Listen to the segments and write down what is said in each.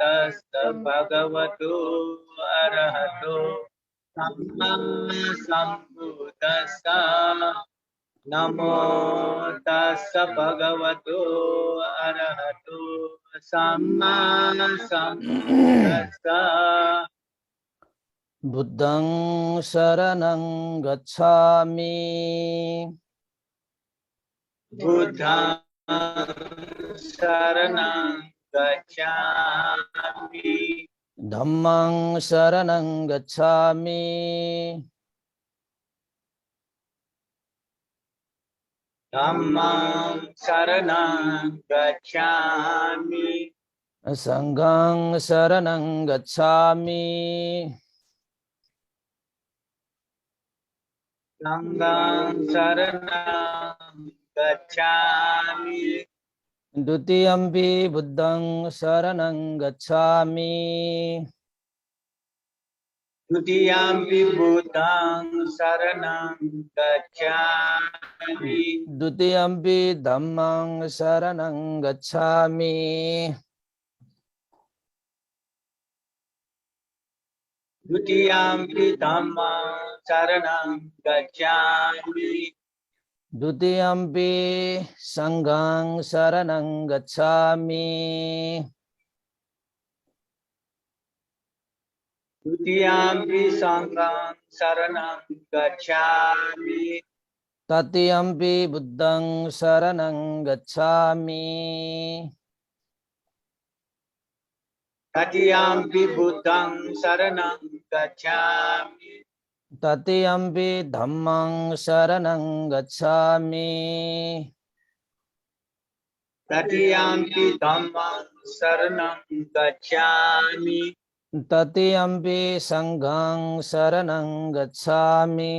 तस्य भगवतो अरहतो सम्मा सम्बुद्दस्स नमो तस्य भगवतो अरहतो सम्मा सम्बुद्दस्स बुद्धं शरणं गच्छामि बुद्धं शरणं गच्छामि धम्मं शरणं गच्छामि धम्मं शरणं गच्छामि संघं शरणं गच्छामि संघं शरणं गच्छामि द्वितीयम्पि बुद्धं शरणं गच्छामि द्वितीयम्पि बुद्धं शरणं गच्छामि द्वितीयम्पि धम्मं शरणं गच्छामि द्वितीयम्पि धम्मं शरणं गच्छामि द्वितीयम्पि संघं शरणं गच्छामि द्वितीयम्पि संघं शरणं गच्छामि तृतीयम्पि बुद्धं शरणं गच्छामि तृतीयम्पि बुद्धं शरणं गच्छामि तृतीयम्पि धम्मं शरणं गच्छामि तृतीयम्पि धम्मं शरणं गच्छामि तृतीयम्पि संघं शरणं गच्छामि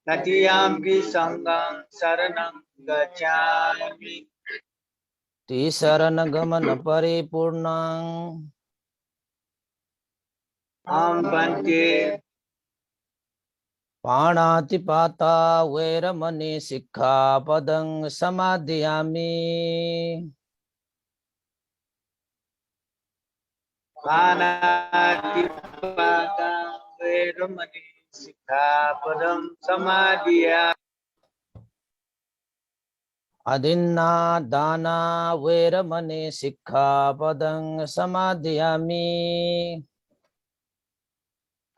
तृतीयम्पि संघं शरणं गच्छामि तिसरणगमन परिपूर्णं अहं वन्दे पाणातिपाता वैरमणि सिक्खापदं समादयामि पाणातिपाता वैरमणि सिक्खापदं समादियामि अदिन्नादाना वैरमणि सिक्खापदं समादयामि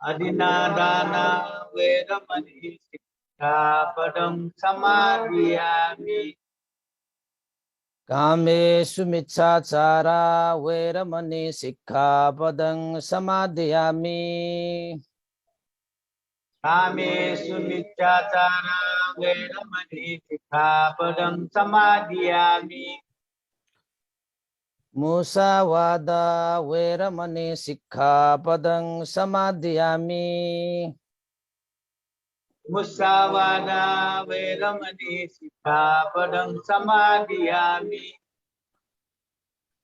अदिन्नादाना वैरमणि सिक्खापदं समादियामि कामेषु मिच्छाचारा वैरमणि सिक्खापदं समादयामि कामेषु मिथ्याचारा वैरमणि सिक्खापदं समादियामि मुसावादा वैरमणि सिक्खापदं समादयामि मुसावादा वैरमणि सिक्खापदं समादियामि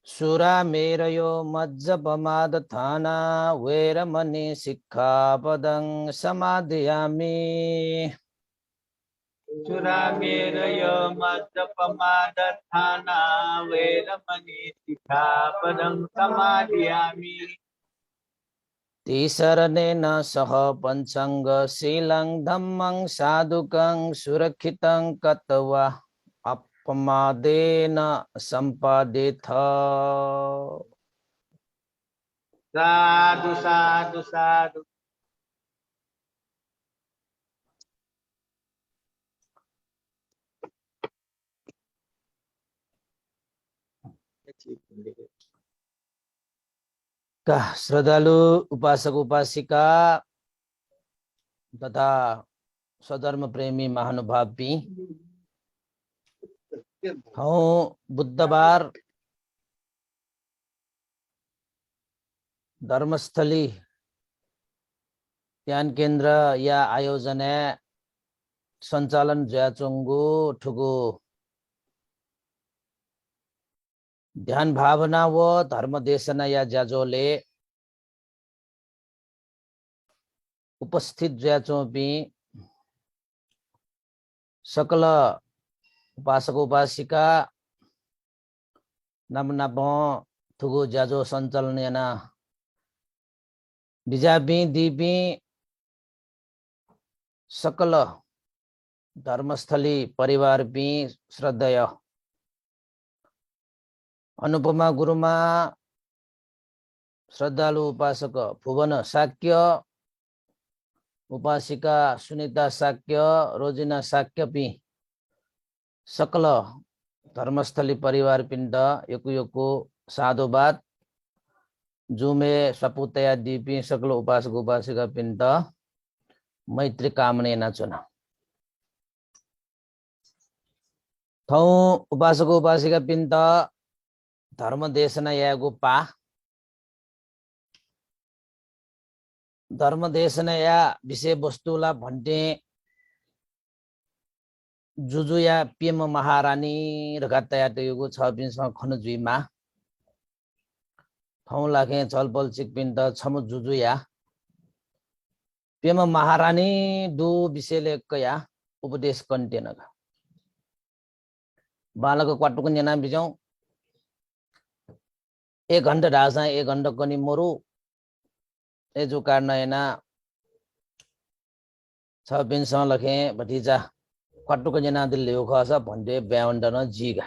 सुरामेरयो मज्जपमादथाना वैरमणि सिक्खापदं समादयामि सुरामेरय मद्यपमादत्थाना वैरमणि सिक्खापदं समादियामि तिसरणेन सह पञ्चाङ्गशीलं धम्मं साधुकं सुरक्षितं कृत्वा अपमादेन सम्पादेथ साधु साधु साधु श्रद्धालु उपासक उपासिका तथा स्वधर्म प्रेमी महानुभाव भी हूँ बुधवार धर्मस्थली ध्यान केंद्र या आयोजने संचालन ज्याचोंगु ठुगु ध्यान भावना व धर्म देशना या जाजोले उपस्थित ज्याचो भी सकल उपासक उपासिका नम नभो थुगु जाजो संचलन याना बिजाबी दीपी सकल धर्मस्थली परिवार भी श्रद्धेय अनुपमा गुरुमा श्रद्धालु उपासक भुवन शाक्य उपासिका सुनीता शाक्य रोजिना शाक्य पी सकल धर्मस्थली परिवार पिंड यकु यकु साधुवाद जुमे सपुतया दीपी सकल उपासक उपासिका पिंड मैत्री कामने नाचना थौ उपासक उपासिका पिंड धर्म देशना यागु पा धर्म देशना या विषय वस्तुला भन्टे जुजुया पीएम महारानी रगातया तेगु 26 खनजुइमा थौ लाखे छलपल चिकपिन्द छम जुजुया पीएम महारानी दु विषयले कया उपदेश कन्टेनका बालक क्वाटुको जना बिजौ 1 घण्टा ढासा 1 घण्टा कनि मरु ए जो कारण हैना 26 लखे भतिजा क्वाटुको जना दिल्ले हो खसा भन्ने 52 जीगा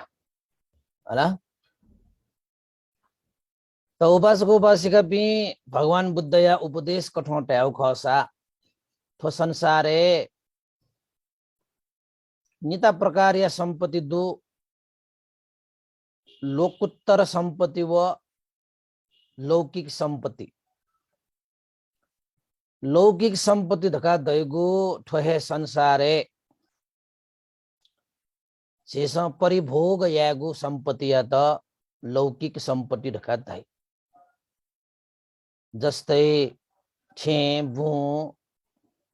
हैन त उपासक उपासिका भी भगवान बुद्ध या उपदेश कठों ट्याउ खसा थो संसारे निता प्रकार या संपत्ति दु लोकोत्तर संपत्ति व लौकिक संपत्ति लौकिक संपत्ति धका दैगु ठोहे संसारे शेष परिभोग यागु संपत्ति या त लौकिक संपत्ति धका दै जस्तै छे भू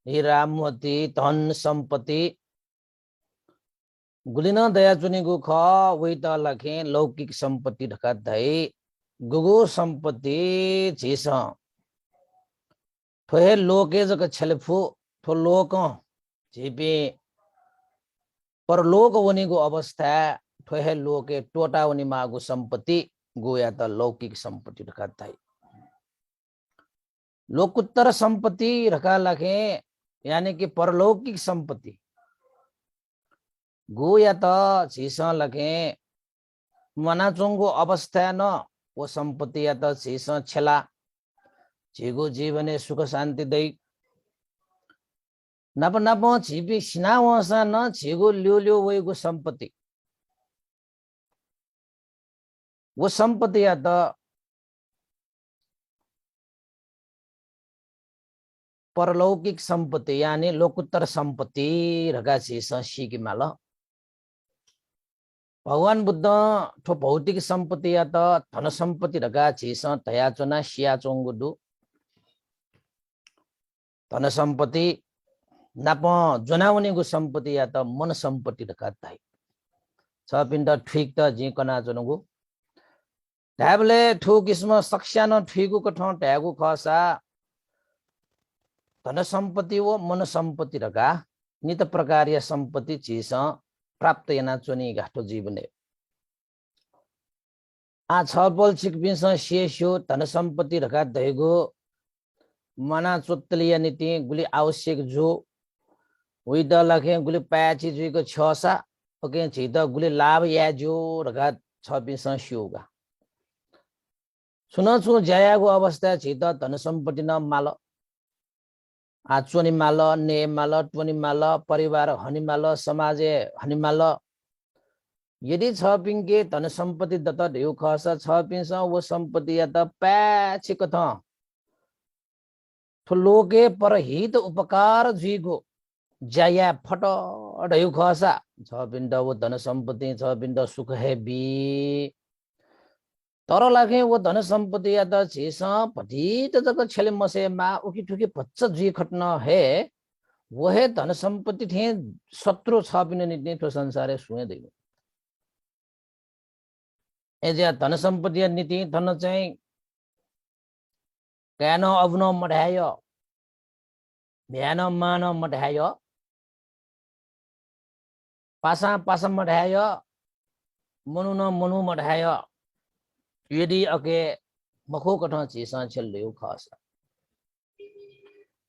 हीरा मोती धन संपत्ति गुलिन दया चुनेगु ख वही त लखे लौकिक संपत्ति ढका दै गुगु संपत्ति झिस ठोहे लोके जक छलफु ठो लोक झिपे परलोक वनेगु अवस्था ठोहे लोके टोटा वनि मागु संपत्ति गोया त लौकिक संपत्ति ढका दै लोकोत्तर संपत्ति रखा लखे यानी कि परलौकिक संपत्ति गोया त झिस लखे मनाचोंगो अवस्था न वो संपत्ति या त झिस छेला झिगो जीवने सुख शांति दै नप नप झिपी सिना वसा न झिगो ल्यो ल्यो वैगो संपत्ति वो संपत्ति या त परलौकिक संपत्ति यानी लोकोत्तर संपत्ति रगा झिस सिकिमाल भगवान बुद्ध ठो भौतिक संपत्ति या त धन संपत्ति रगा झिस तयाचना सियाचोंगुदु धन संपत्ति नाप जनाउनेगु संपत्ति या त मन संपत्ति रगा दै छ पिण्ड ठीक त जी कना जनुगु ढाबले ठु किस्म सक्स्यान ठिगु कठौ ट्यागु खसा धन संपत्ति व मन संपत्ति रगा नित प्रकार संपत्ति चीज प्राप्त याना चुनी घाटो जीवने आ छपल चिकपिस शेषो धन संपत्ति रगा दैगो मना चोत्तलिया नीति गुली आवश्यक जो विद लखे गुली पाची जुइको छसा ओके छित गुली लाभ या जो रगा 26 शियोगा सुन छु जयागो अवस्था छित धन संपत्ति न माल आचोनी माल ने माल टोनी माल परिवार हनिमाल समाजे हनिमाल यदि छ पिंके धन संपत्ति दत्त ढेउ खस छ पिंस वो संपत्ति या त प्याछि कथ ठुलोके परहित उपकार जुइगो जया फट ढेउ खसा छ पिण्ड वो धन संपत्ति छ पिण्ड सुख है बी तर लागे वो धन संपत्ति या त झिस पतित जग छले मसे मा उकी ठुकी भच्च जुइ खट्न है वहे धन संपत्ति थे शत्रु छ पिन निने ठो संसारे सुए दैनु एजा धन संपत्ति नीति धन चाहिँ ज्ञान अवन मढाय ध्यान मान मढाय पासा पासा मढाय मनु न मनु मढाय यदि अके मखो कठा चीसा छल लियो खास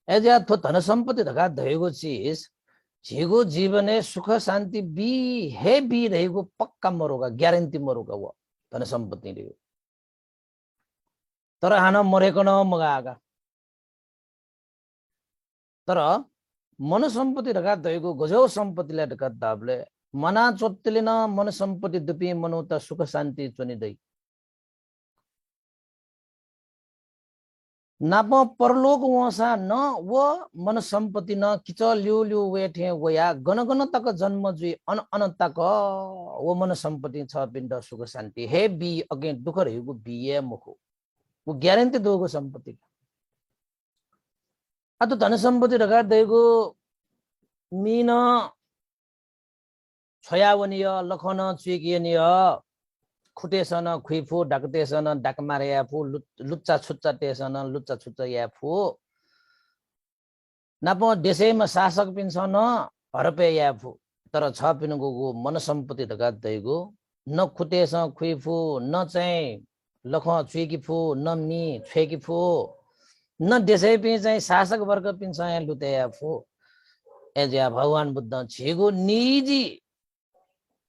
एजा तो धन संपत्ति धका धएको चीज झीको जीवने सुख शांति बी है बी रहेको पक्का मरोगा ग्यारेन्टी मरोगा वो धन सम्पत्ति लियो तर हान मरेको न मगाएका तर मन सम्पत्ति ढका धएको गजौ सम्पत्तिले ढका दाबले मना चोत्तले न मन सम्पत्ति दुपी मनोता सुख शान्ति चुनिदै नाप परलोक वसा न वो मन सम्पत्ति न किच लियो लियो वेठे वया गन गन तक जन्म जुई अन अन तक वो मन सम्पत्ति छ पिण्ड सुख शान्ति हे बी अगे दुख रहेको बिए मुखो वो ग्यारेन्टी दोगो सम्पत्ति अतो धन सम्पत्ति ढका धएको मीन छयावनीय लखन चुकियनीय खुटेसन खुइफु डाकतेसन डाकमारे याफु लुच्चा छुच्चा टेसन लुच्चा छुच्चा याफु नाप देशैमा शासक पिन्छन् हरपे याफु तर छ पिनको मन सम्पत्ति ढका दैगो न खुटेस खुइफु न चाहिँ लख चुकिफु न मी छेकिफु न देशै पि चाहिँ शासक वर्ग पिन्छ या लुते याफु एजा भगवान बुद्ध छेगो निजी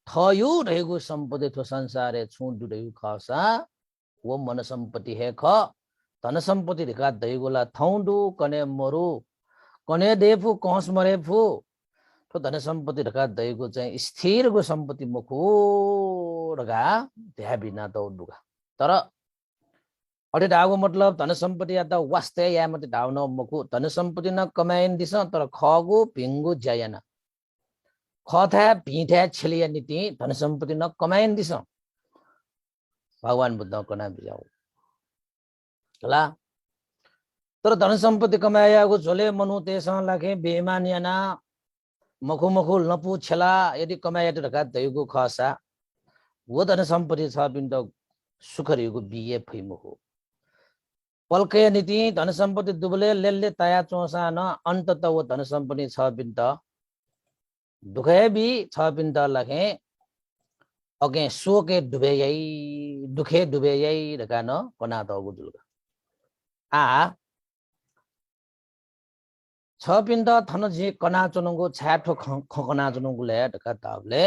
थयो रहेको सम्पत्ति थो संसारे छुँडु रहेको खसा वो मन सम्पत्ति है ख धन सम्पत्ति ढका दैगोला थौंडु कने मरु कने देफु कहस मरेफु तो धन सम्पत्ति ढका दैगो चाहिँ स्थिर गो सम्पत्ति मुखो ढका ध्या बिना दौडुगा तर अटे डागो मतलब धन सम्पत्ति या त वास्ते या मते डाउन मुखो धन सम्पत्ति न कमाइन दिस तर खगो भिंगो जायना खथा पीठा छिलिया नीति धन सम्पत्ति न कमाइन दिस भगवान बुद्धको नाम बिजाऊ होला तर धन सम्पत्ति कमायाको झोले मनु तेसँग लाखे बेमान याना मखु मखु लपु छला यदि कमाया ढका दैगो खसा वो धन सम्पत्ति छ बिन्द सुखरीको बिए फैमुखो पल्के नीति धन सम्पत्ति दुबले लेले ताया चोसा न अन्तत वो धन सम्पत्ति छ बिन्द दुखे भी छ पिण्ड लखे अगे सोके डुबे यही दुखे डुबे यही ढका न कना दगु दुलगा आ छ पिण्ड थन जे कना चुनुगु छाठो खकना चुनुगु ले ढका ताबले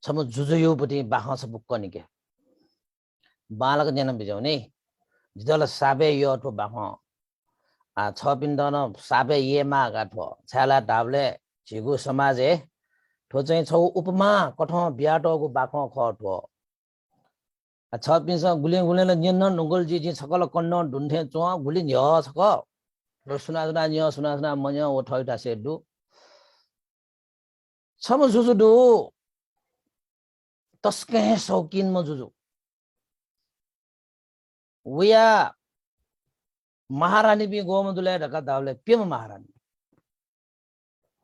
छम जुजुयो पति बाह छ बुक्क निके बालक जन बिजाउने जिदल साबे यो तो बाह आ छ पिण्ड न साबे येमा गाठो छाला डाबले झिगु समाजे ठो चाहिँ छौ उपमा कठो ब्याटोको बाखो खठो आ छ पिन्छ गुले गुलेले निन्न नुगल जी छकल कन्न ढुन्थे चो गुली न्य छक र सुना सुना मन्य ओ ठैटा सेडु छम जुजु दु तस्के शौकीन म जुजु उया महारानी भी गोम दुले ढका दावले पिम महारानी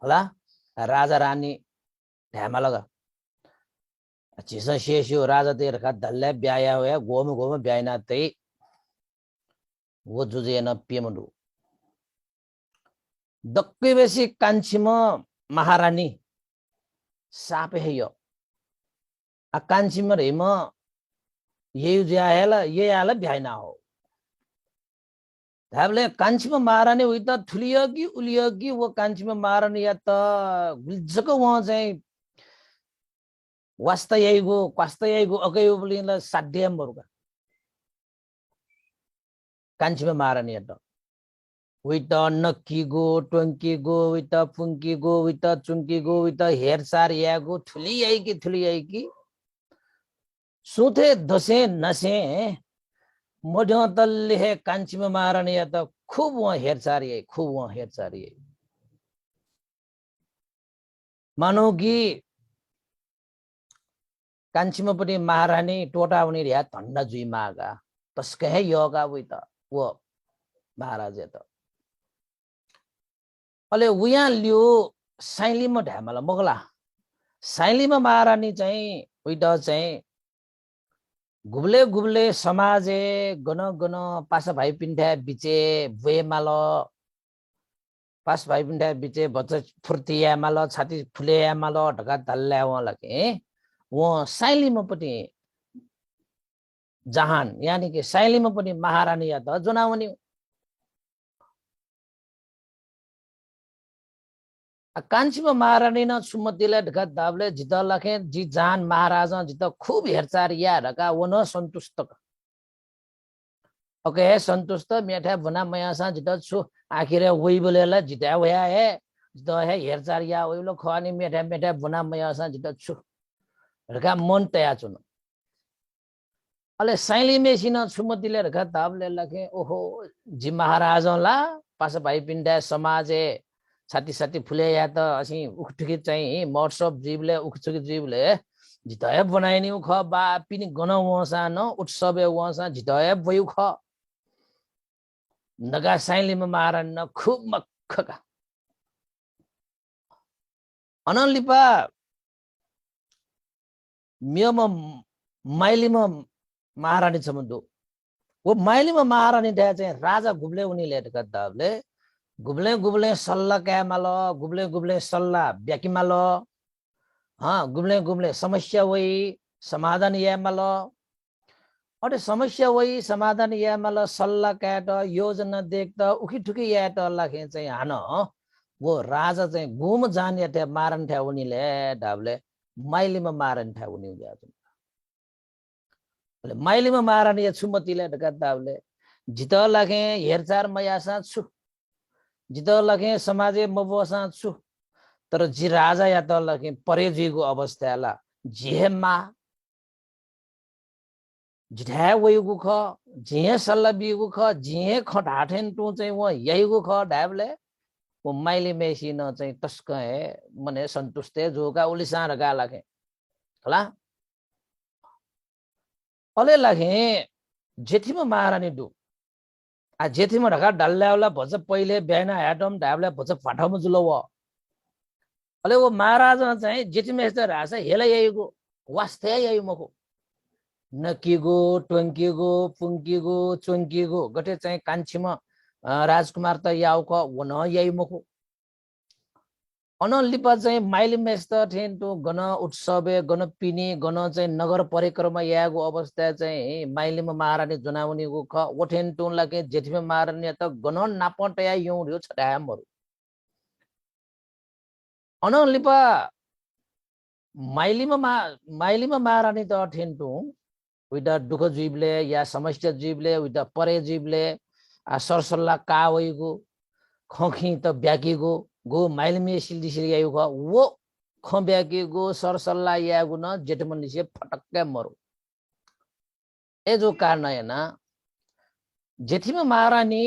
होला राजा रानी ढ्यामा लगा चिस शेषियो राजा ते ढका दल्ले ब्याया होया गोम गोम ब्याइना ते वो जुजे न पिमडु दक्कै बेसी कान्छिम महारानी सापे है यो आ कान्छिम रेम ये ज्याला ये आला ब्याइना हो धाबले कान्छिमा महारानी उइ त ठुलियगी उलियगी वो कान्छिमा महारानी या त गुल्जको वहाँ चाहिँ वास्ता यहीगो अकै उलिला साध्यम बरुका कान्छिमा महारानी या त उइ त नक्कीगो टोंकीगो उइ त फुंकीगो उइ त चुंकीगो उइ त हेरसार यागो ठुलियगी सुथे दसे नसे मध्य तल्ले है कान्छिमा महारानी या त खूब वहाँ हेरचारी मानो कि कान्छिमा पनि महारानी टोटा उनी रिया ठण्डा जुई मागा तस्के है योगा उइ त वो महाराज या त अले उया लियो साइलीमा ढ्यामाला मगला साइलीमा महारानी चाहिँ उइ त चाहिँ गुबले गुबले समाजे गन गन पास भाइ पिण्ठा बिचे बुए माल पास भाइ पिण्ठा बिचे बच्चा फुर्तिया माल छाती फुले माल ढका दल्ल्या वहाँ लगे वो साइलीमा पनि जहान यानी कि साइलीमा पनि महारानी या त जनावनी कान्छीमा महारानी न सुमतिले ढका दाबले जित लखे जी जान महाराजा जित खूब हेरचार या रका वो न संतुष्ट ओके संतुष्ट मेठा बना मयासा जित छु आखिर वही बोलेला जिता वया है जित है हेरचार या वही लो खवानी मेठा मेठा बना मयासा जित छु रका मन तया चुन अले साइली मेसिन सुमतिले ढका दाबले लखे ओहो जी महाराजाला पास भाइ पिण्डा समाजे साथी साथी फुले या त असी उखठुकी चाहिँ महोत्सव जीवले उखठुकी जीवले जितय बनाइनि उख बा पिनि गन वसा न उत्सव वसा जितय बयु ख नगा साइलीमा मारन न खूब मक्खका अनलिपा मियम माइलीमा महारानी छमन्दु वो माइलीमा महारानी दा चाहिँ राजा गुब्ले उनीले गद्दाबले गुब्ले गुब्ले सल्ला क्या मालो गुब्ले गुब्ले सल्ला ब्याकी मालो हाँ गुब्ले गुब्ले समस्या वही समाधान या मालो और समस्या वही समाधान या मालो सल्ला क्या तो योजना देखता उखी ठुकी या तो अल्लाह के चाहिए हानो वो राजा चाहिए घूम जान या थे मारन थे उन्हीं ले डाबले माइली में मारन थे उन्हीं जाते माइली में मारन या सुमति ले डकत डाबले जितो लगे हेरचार मयासा छु जितो लगे समाजे मबोसा छु तर जी राजा या तो लगे परेजीको अवस्थाला जिहेमा जिठा वयुको ख जिहे सल्ला बिगु ख जिहे खटाठेन टु चाहिँ व यहीको ख ढाबले वो माइली मेसी न चाहिँ टस्क है मने सन्तुष्टे जोका उलिसा रगा लगे होला अले लगे जेठीमा महारानी दु आ जेठीमा ढका डल्ल्याउला भन्छ पहिले बिहान ह्याटम ढाबले भन्छ फाटम जुलो व अले वो महाराजा चाहिँ जेठीमा यस्तो रासा हेला यहीको वास्ते यही मको नकीगो टोंकीगो पुंकीगो चोंकीगो गटे चाहिँ कान्छीमा राजकुमार त याउको वन यही मको अनलिपा चाहिँ माइली मेस्त ठेन टु गन उत्सवे गन पिनी गन चाहिँ नगर परिक्रमा यागो अवस्था चाहिँ माइलीमा महारानी जनाउनीको ख ओठेन टु लगे जेठीमा महारानी त गन नापटया यौ रियो छटामहरु अनलिपा माइलीमा महारानी त ठेन टु उइदा दुख जीवले या समस्या जीवले उइदा परे जीवले सरसल्ला कावैगो खखी त ब्याकीगो गो माइलमे सिल्दिसिल यायुको वो ख ब्याकीगो सरसल्ला यागु न जेठमन से फटक्क मरु ए जो कारण है ना जेठीमा महारानी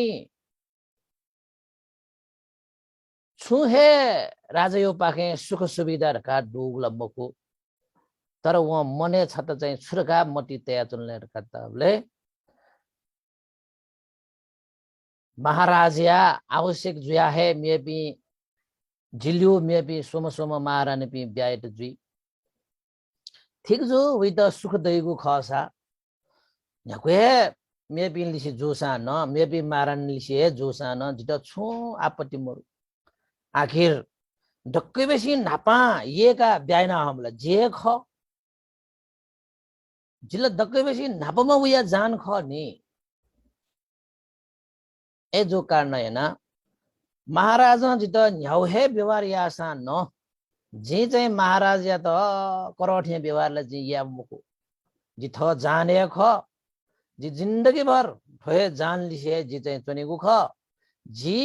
छुहे राजा यो पाखे सुख सुविधा रका डुगला मको तर वहाँ मने छ त चाहिँ छुरका मटी तया चुनले रकाले महाराजा आवश्यक जुया है मे भी जिलियो मे भी सोम सोम महारानी भी ब्याट जुई ठीक जो वी त सुख दैगु खसा न्याके मे भी लिसी जोसा न मे भी महारानी लिसी जोसा न जित छु आपत्ति मरु आखिर ढक्कै बेसी नापा येका ब्याइना हमला जे ख जिल्ला दक्कै बेसी नापमा उया जान ख नि ए जो कारण है ना महाराजा जित न्याउहे व्यवहार यासा न जे चाहिँ महाराज या त करठे व्यवहारले जे या मुको जि थ जाने ख जि जिन्दगी भर ठोए जान लिसे जि चाहिँ चनेगु ख जि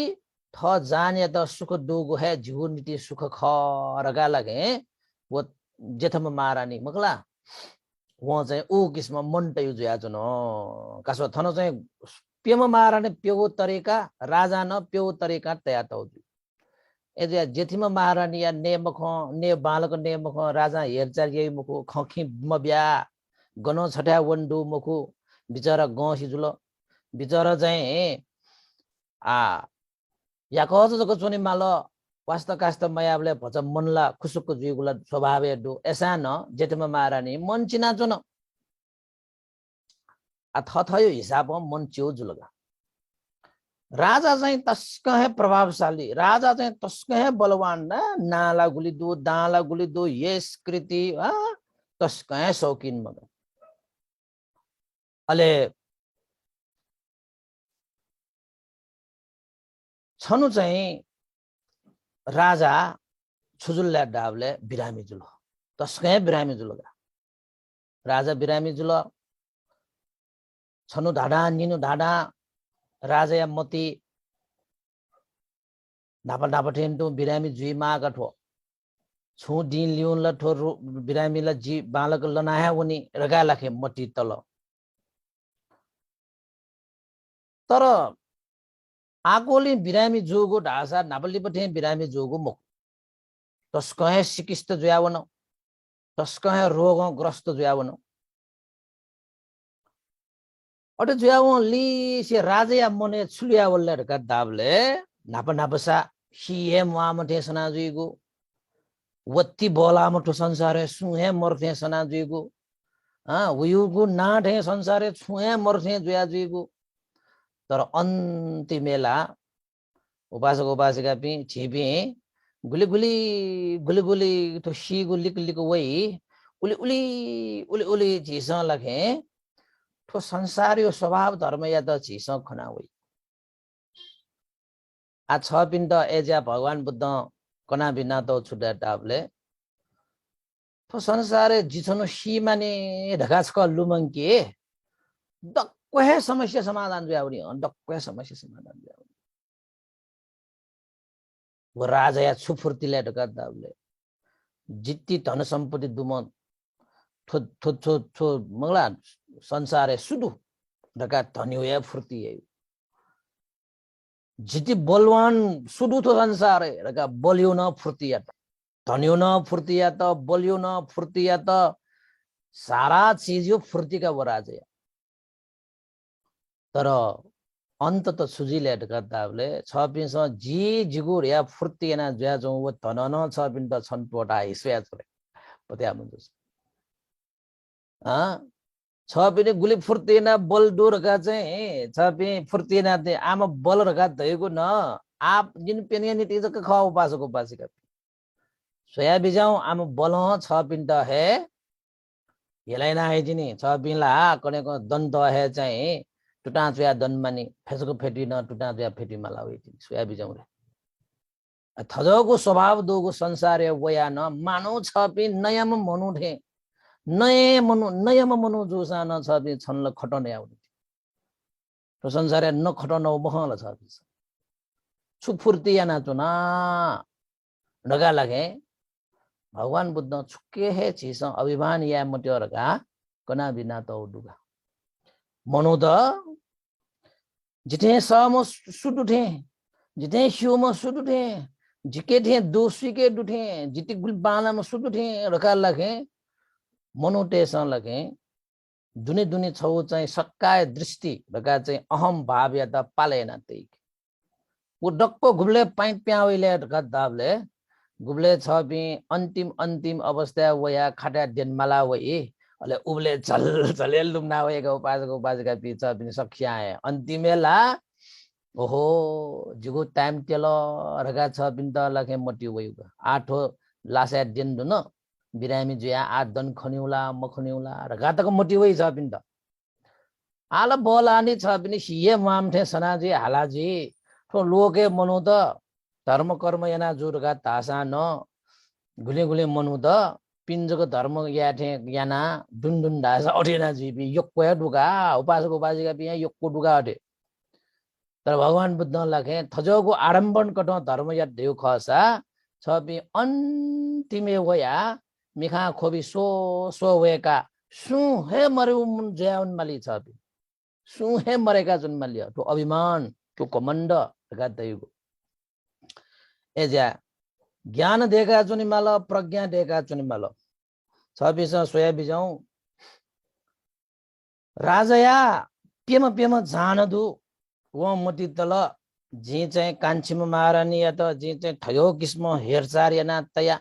थ जाने त सुख दुगु है जीवन नीति सुख ख रगा लगे वो जेठमा महारानी मकला वहाँ चाहिँ ऊ किसिम मन टयु जुया जुन कासो थन चाहिँ पेम महारानी प्यो तरीका राजा न प्यो तरीका तया त ए जेठीमा महारानी या ने मख ने बालक ने मख राजा हेरचार यही मुखो खखी मब्या गनो छठा वंडु मुखो बिचारा गसी जुल बिचारा चाहिँ या कज जको चोनी माल वास्ता कास्ता मयाबले भच मनला खुसुक जुगुला स्वभाव दु एसा न जेठीमा महारानी मन चिना जुन थथयो हिसाब मन च्यो जुलगा राजा चाहिँ तस्क है प्रभावशाली राजा चाहिँ तस्क है बलवान ना नाला गुली दो दाला गुली दो यस कृति तस्कै शौकिन मगन अले छनु चाहिँ राजा छुजुल्ला डाबले बिरामी जुल तस्कै बिरामी जुल राजा बिरामी जुल छनु धाडा निनु धाडा राजा या मती नापा नापा ठेन्टु बिरामी जुई मागा ठो छु दिन लिउन ल ठो बिरामी ल जी बालक लनाया उनी रगा लाखे मटी तल तर आगोली बिरामी जोगो ढासा नापली पठे बिरामी जोगो मुख तस्कहे सिकिस्त जुयावन तस्कहे रोगग्रस्त जुयावन अटे जुयावन ली से राजा या मने छुलिया वल्ले ढका दाबले नापा नापसा हिए मुआमठे सना जुइगो वत्ती बोला मठो संसारे सुहे मर्थे सना जुइगो उयुगु नाठे संसारे छुहे मर्थे जुया जुइगो तर अन्तिमेला उपासक उपासिका पि छिपि गुली गुली गुली गुली तो शी गुली गुली को वही उली उली उली उली झिसा लखे तो संसारियो स्वभाव धर्म या त झिसा खना वही आ छ पिण्ड एजा भगवान बुद्ध कना बिना तो छुटा टापले तो संसारे जिछनो शी माने ढकाछ क लुमंके दक्वे समस्या समाधान जुयाउनी दक्वे समस्या समाधान जुयाउनी वो राजा या छुफुर्तीले ढका दाबले जित्ती धन सम्पत्ति दुम थो थो थो थो मंगला संसारे सुदु ढका धन्यो या फुर्ती है जिति बलवान सुदु तो संसारे ढका बलियो न फुर्ती या धन्यो न फुर्ती या त बलियो न फुर्ती या त सारा चीज यो फुर्ती का वो राजा या तर अंत त सुजिले ढकाताबले छपिस जी जिगुर या फुर्तिएना ज्या जौ व धनन छपिन त छन पोटा हिस्या छरे पत्या मुजुस छपिने गुली फुर्तिएना बल डोरका चाहिँ छपि फुर्तिएना ते आमा बल रका दयको न आप जिन पेनिया नीति जक खाओ उपासक उपासिका सोया बिजाउ आमा बल छपिन त हे यलाइना है जिनी छपिनला कनेको दन्त हे चाहिँ टुटा चुया दनमानी फेसको फेटी न टुटा चुया फेटी मला होइ सोया बिजाउरे थजको स्वभाव दोगो संसार वया न मानव छपि नयम मनु ठे नयम मनु जोसा न छपि छनल खटन आउने तो संसार न खटन बहल छपि छुफुर्ती या नाचुना ढगा लगे भगवान बुद्ध छुके हे चीज अभिमान या मट्योरका कना बिना तो डुगा मनु द जिथे सम सुडुठे जिथे शिवम सुडुठे जिके थे दोषी डुठे जिति गुल बालाम सुडुठे रका लगे मनुटे स लगे दुने दुने छौ चाहिँ सक्काय दृष्टि रका चाहिँ अहम भाव या त पालेन त्यही वो डक्को गुब्ले पाइप प्याउले रका दाबले गुब्ले छबि अन्तिम अवस्था वया खाटा देनमाला वई अले उबले चल चले लुम्ना वयका उपासक उपासिका पिछ पनि सख्याए अन्तिमेला ओहो जुगु टाइम तेल रगा छ बिन्द लखे मोटी वयुगा आठो लासा दिन दुन बिरामी जुया आठ दन खनिउला मखनिउला रगा तक मोटी वइ छ बिन्द आला बोलानी छ पनि सिए मामथे सनाजी हालाजी तो लोके मनु त धर्म कर्म याना जुरगा तासा न गुले गुले मनु त पिञ्जको धर्म याठे याना दुन ढासा अठेना जीवी योक्को डुगा उपासक उपासिका पिया योक्को डुगा अठे तर भगवान बुद्ध लखे थजोको आडम्बन कटो धर्म या देउ खसा छबि अन्तिमे वया मिखा खोबी सो सो वेका सु हे मरे उन ज्याउन माली छबि सु हे मरेका जुन मालियो तो अभिमान तो कमण्ड गा देउको एजा ज्ञान देगा चुनि माल प्रज्ञा देगा चुनि माल छबिस सोया बिजाउ राजया पेम जान दु व मोटी तल जी चाहिँ कान्छीमा महारानी या त जी चाहिँ ठयो किस्म हेरचार याना तया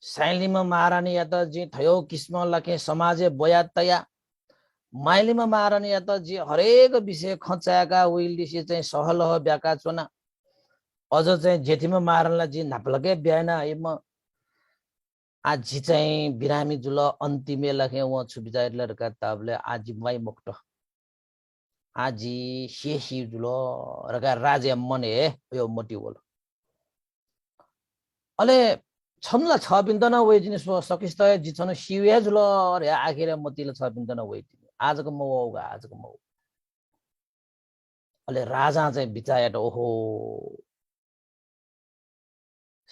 साइलीमा महारानी या त जी ठयो किस्म लखे समाजे बोया तया माइलीमा महारानी या त जी हरेक विषय खचाएका उइलिसी चाहिँ सहल हो ब्याका चोना अझ चाहिँ जेठीमा मारनलाई जी नाप्लके ब्याएन म आज चाहिँ बिरामी जुल अन्तिमे लखे व छुबिजाइ लड़का ताबले आज माई मुक्त आज शेषी जुल रका राजे मने यो मोटी बोल अले छमला छ बिन्दन वे जिनिस सकिस्त जिछन शिवे जुल रे आखिर मतिले छ बिन्दन वे आजको म होगा आजको म अले राजा चाहिँ बिचायट ओहो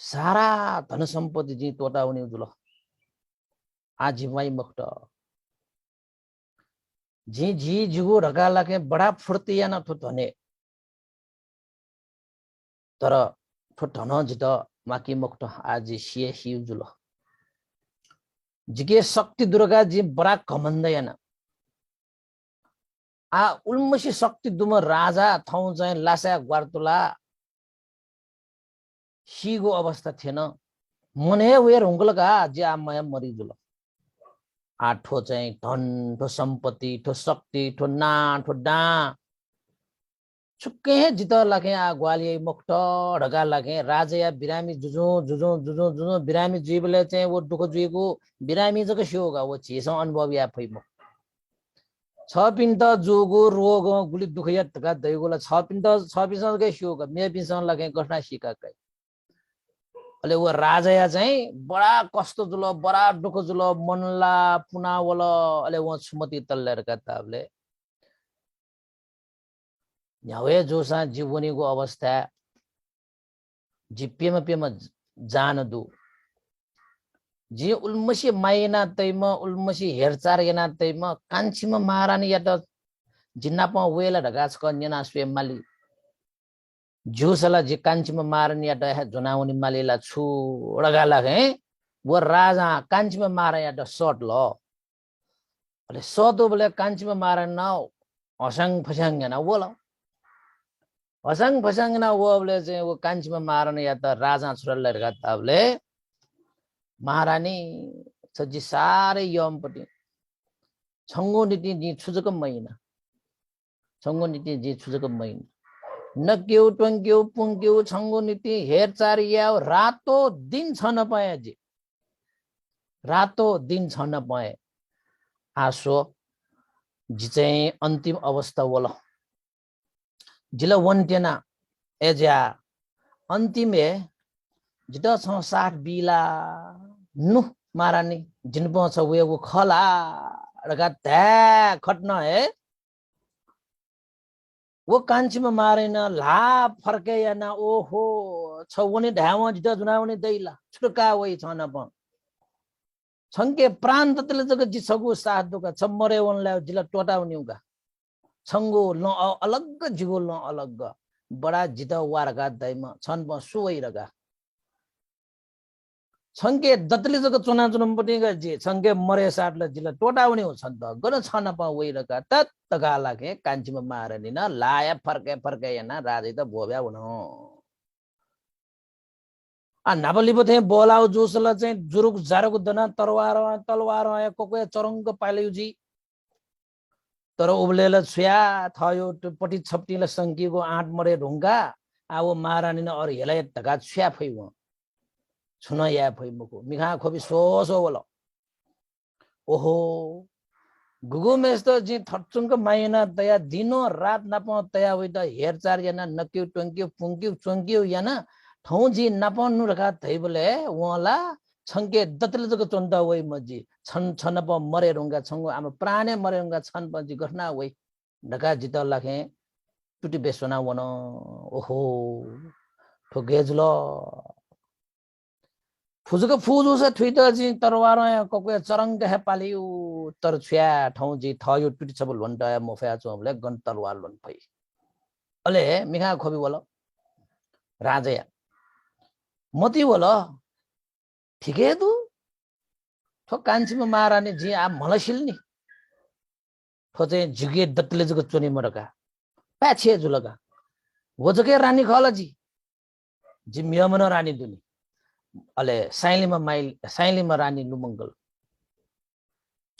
सारा धन सम्पत्ति जी तोटा हुने जुल आज माई मुक्त जी जी जुगो रगा लागे बड़ा फुर्ती या न थो धने तर थो धन जित माकी मुक्त आज शिए शिव जुल जिके शक्ति दुर्गा जी बड़ा घमण्ड या न आ उल्मसी शक्ति दुम राजा थौ चाहिँ लासा ग्वारतुला शिगो अवस्था थिएन मने वेर हुङ्गलका जे आ माया मरि जुल आठो चाहिँ धन ठो सम्पत्ति ठो शक्ति ठो ना ठो डा छुक्के जित लागे आ ग्वालिय मुक्त ढगा लागे राजा या बिरामी जुजो जुजो जुजो जुजो बिरामी जीवले चाहिँ वो दुख जुएको बिरामी जक शिवगा वो चीज अनुभव या फैमो छ पिन्त जोगो रोग गुली दुख या तका दैगोला छ पिन्त के शिवगा मे पिन्सन लागे घटना सिकाकै अले वो राजा या चाहिँ बडा कष्ट जुल बडा दुख जुल मनला पुनावल अले वो छुमती तल्लेर का ताबले न्यावे जोसा जीवनीको अवस्था जिप्पेमा पेमा जान दु जी उल्मसी मायना तैमा उल्मसी हेरचार याना तैमा कान्छीमा महारानी या त जिन्नापा वेला ढगाछ कन्याना स्वयंमाली जोसला जी कान्छीमा महारानी या त जुनाउनी मालीला छु ढगाला है वो राजा कान्छीमा महारानी या त सट ल अले सतो बोले कान्छीमा महारानी न हसंग फसंग याना बोला हसंग फसंग ना वो बोले चाहिँ वो कान्छीमा महारानी या त राजा छोराले ढगा ताबले महारानी सजी सारे यमपट्टि छंगो नीति जी छुजक महिना छंगो नीति जी छुजक महिना नक्यो टंक्यो पुंक्यो छंगो नीति हेरचार या रातो दिन छ न पाए जी रातो दिन छ न पाए आसो जी चाहिँ अन्तिम अवस्था होला जिला वन्टेना एजा अन्तिम ए जिता छ 60 बिला नु महारानी जिनपो छ वेगो खला रगा ध्या खट्न है वो कान्छीमा मारेन ला फर्के या ना ओहो छ वनी ढाव जिता जुनाउनी दैला छुटका वइ छन प छंके प्राण ततले जग जिसगु साथ दुका छमरे वनला जिला टोटाउनी उगा छंगो ल अलग जिगो ल अलग बडा जिता वारगा दैमा छन प सुवै रगा छंके दतले जग चुना चुनपटि गजे छंके मरे साटले जिला टोटाउने हो छन त गन छन प वइ रगा तत तगा लागे कान्छीमा मारनी न लाया फर्के फर्के याना राजै त भोब्या हुन आ नाबलिबो थे बोलाउ जोसला चाहिँ जुरुक जारुक दना तलवार कोको चरंग पाइलयुजी तर उबलेला छुया थयो पटी छप्टीले संकीको आठ मरे ढुंगा आ वो महारानी न और हेला तगा छुया फैव छुन या फैमको मिखा खोबी सोसो बोला ओहो गुगु मेस्तो जी थट्चुंक मायना तया दिनो रात नप तया होइ त हेरचार याना नक्यु टंक्यु पुंक्यु चोंक्यु याना ठौ जी नपनु रखा थै बोले वला छंके दतले जको चोन्दा वइ मजी छन छन प मरे रुंगा छंगो आम प्राणे मरे रुंगा छन प जी घटना वइ ढका जित लाखे टुटी बेसना वन ओहो ठोगेजल फुजको फुजो से थुइता जी तरवार कोको चरंग हे पालियो तर छ्या ठौ जी थयो टुटी छबल भन्टा मोफया चोबले गन तरवार लन फै अले मिखा खोबी बोल राजा मती बोल ठीकै तु ठो कान्छीमा महारानी जी आ मलसिल नि ठो चाहिँ जुगे दत्तले जको चोनी मरका प्याछे जुलगा वजके रानी खला जी मियमन रानी दुनी अले साइलीमा रानी लुमंगल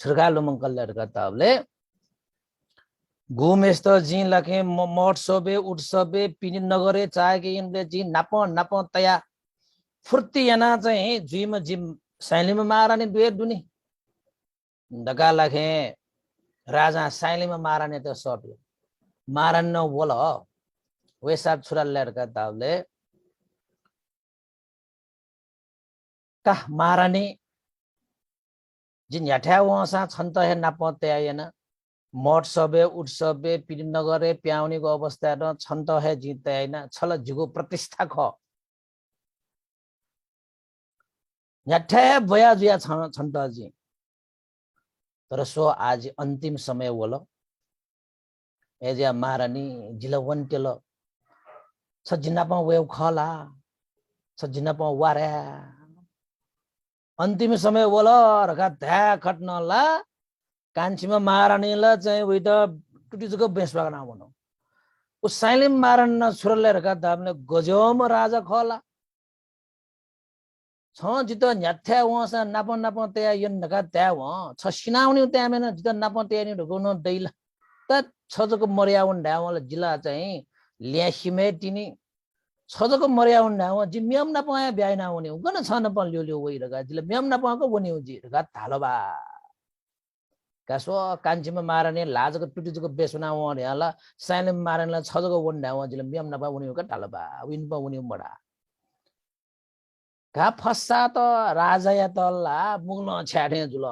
छुर्गा लुमंगल लड़का ताबले घुमेस्त जी लखे मठ सबे उठसबे पिनि नगरे चाहे कि इनले जी नाप तया फुर्ती याना चाहिँ जुइमा जी साइलिम महारानी दुए दुनी दगा लखे राजा साइलिम महारानी त सट्यो महारानी न बोल वे साथ छुरा लेर का दावले का महारानी जिन याठ्या वसा छन्त हे नापते आएन मठ सबे उत्सवे पिर नगरे प्याउनेको अवस्था र छन्त हे जिते आएन छल जिगो प्रतिष्ठा ख याठ्या बया जुया छन्त जी तर सो आज अन्तिम समय वल एजा महारानी जिलवन्टेल सजिनापा वेउ खला सजिनापा वारे अन्तिम समय वल रका ध्या खट्नला कान्छीमा महारानीला चाहिँ उइट टुटिजको बेसबाग ना भनौ उ साइलिम महारानी न छुरले रका दामले गजोम राजा खला छ जित न्याथ्या वसा नाप नाप त्या यन नका त्या व छ सिनाउनी त्या मेन जित नाप त्या नि ढुकुन दैला त छजको मर्यावन ढावल जिल्ला चाहिँ ल्यासिमे तिनी छजको मर्यावन ढाव जि म्याम न पाए ब्याइ ना हुने गन छ न पल्यो ल्यो वइ रगा जिल्ला म्याम न पाको बनि हो जी रगा थालबा कासो कान्छीमा महारानी लाजको टुटिजको बेसुना वने हला साइलिम महारानीला छजको वन ढाव जिल्ला म्याम न पा हुने हो का थालबा विन पा हुने बडा का फस्सा त राजा या तल्ला मुग्न छ्याठे जुल